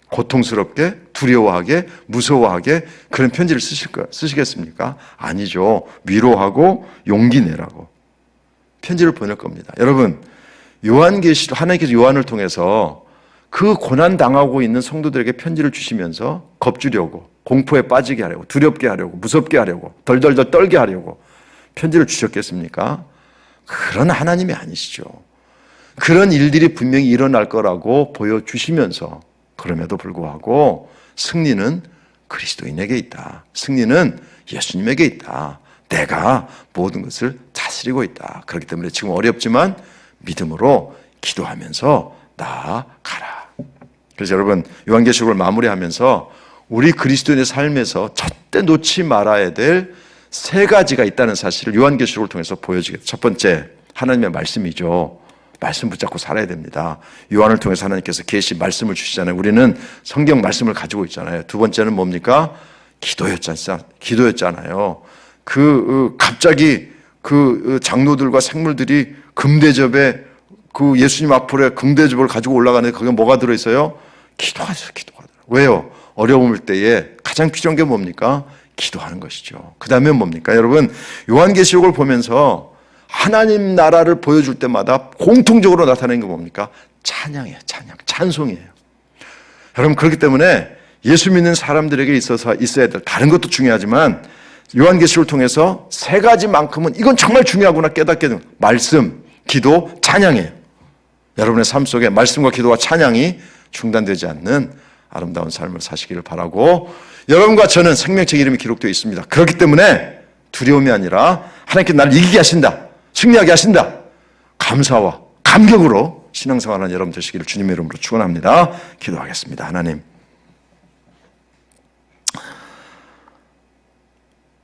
고통스럽게, 두려워하게, 무서워하게 그런 편지를 쓰시겠습니까? 아니죠. 위로하고 용기 내라고 편지를 보낼 겁니다. 여러분 요한계시록 하나님께서 요한을 통해서 그 고난 당하고 있는 성도들에게 편지를 주시면서 겁주려고, 공포에 빠지게 하려고, 두렵게 하려고, 무섭게 하려고, 덜덜덜 떨게 하려고 편지를 주셨겠습니까? 그런 하나님이 아니시죠. 그런 일들이 분명히 일어날 거라고 보여주시면서 그럼에도 불구하고 승리는 그리스도인에게 있다. 승리는 예수님에게 있다. 내가 모든 것을 다스리고 있다. 그렇기 때문에 지금 어렵지만 믿음으로 기도하면서 나아가라. 그래서 여러분 요한계시록을 마무리하면서 우리 그리스도인의 삶에서 절대 놓지 말아야 될 세 가지가 있다는 사실을 요한계시록을 통해서 보여주겠다. 첫 번째 하나님의 말씀이죠. 말씀 붙잡고 살아야 됩니다. 요한을 통해서 하나님께서 계시 말씀을 주시잖아요. 우리는 성경 말씀을 가지고 있잖아요. 두 번째는 뭡니까? 기도였잖아요. 갑자기 장로들과 생물들이 금대접에 예수님 앞으로 금대접을 가지고 올라가는데 거기에 뭐가 들어있어요? 기도가 들어요. 왜요? 어려움일 때에 가장 필요한 게 뭡니까? 기도하는 것이죠. 그 다음에 뭡니까? 여러분 요한계시록을 보면서 하나님 나라를 보여줄 때마다 공통적으로 나타나는 게 뭡니까? 찬양이에요. 찬송이에요. 여러분 그렇기 때문에 예수 믿는 사람들에게 있어서 있어야 될 다른 것도 중요하지만 요한계시록을 통해서 세 가지만큼은 이건 정말 중요하구나 깨닫게 되는 말씀, 기도, 찬양이에요. 여러분의 삶 속에 말씀과 기도와 찬양이 중단되지 않는 아름다운 삶을 사시기를 바라고 여러분과 저는 생명책 이름이 기록되어 있습니다. 그렇기 때문에 두려움이 아니라 하나님께 나를 이기게 하신다. 승리하게 하신다. 감사와 감격으로 신앙생활하는 여러분 되시기를 주님의 이름으로 축원합니다. 기도하겠습니다. 하나님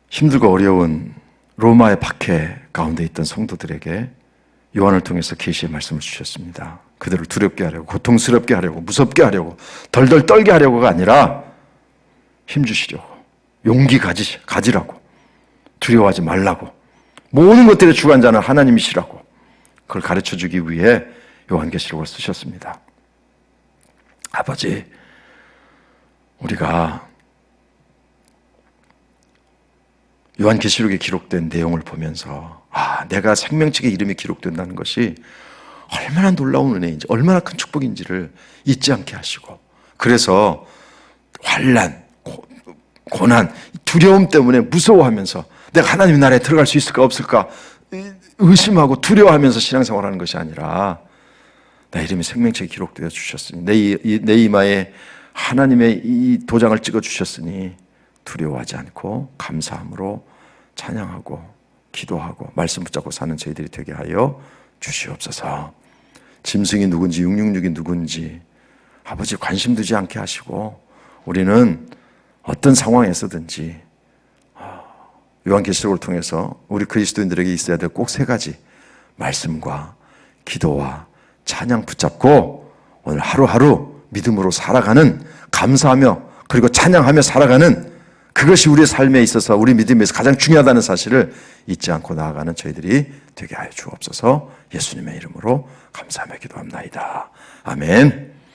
힘들고 어려운 로마의 박해 가운데 있던 성도들에게 요한을 통해서 계시의 말씀을 주셨습니다. 그들을 두렵게 하려고, 고통스럽게 하려고, 무섭게 하려고, 덜덜 떨게 하려고가 아니라 힘주시려고, 용기 가지라고, 두려워하지 말라고, 모든 것들의 주관자는 하나님이시라고 그걸 가르쳐주기 위해 요한계시록을 쓰셨습니다. 아버지, 우리가 요한계시록에 기록된 내용을 보면서 내가 생명책의 이름이 기록된다는 것이 얼마나 놀라운 은혜인지 얼마나 큰 축복인지를 잊지 않게 하시고 그래서 환난, 고난, 두려움 때문에 무서워하면서 내가 하나님 나라에 들어갈 수 있을까 없을까 의심하고 두려워하면서 신앙생활하는 것이 아니라 내 이름이 생명책에 기록되어 주셨으니 내 이마에 하나님의 이 도장을 찍어 주셨으니 두려워하지 않고 감사함으로 찬양하고 기도하고 말씀 붙잡고 사는 저희들이 되게 하여 주시옵소서. 짐승이 누군지 666이 누군지 아버지 관심 두지 않게 하시고 우리는 어떤 상황에서든지 요한계시록을 통해서 우리 그리스도인들에게 있어야 될 꼭 세 가지 말씀과 기도와 찬양 붙잡고 오늘 하루하루 믿음으로 살아가는 감사하며 그리고 찬양하며 살아가는 그것이 우리의 삶에 있어서 우리 믿음에서 가장 중요하다는 사실을 잊지 않고 나아가는 저희들이 되게 하여 주옵소서. 예수님의 이름으로 감사하며 기도합나이다. 아멘.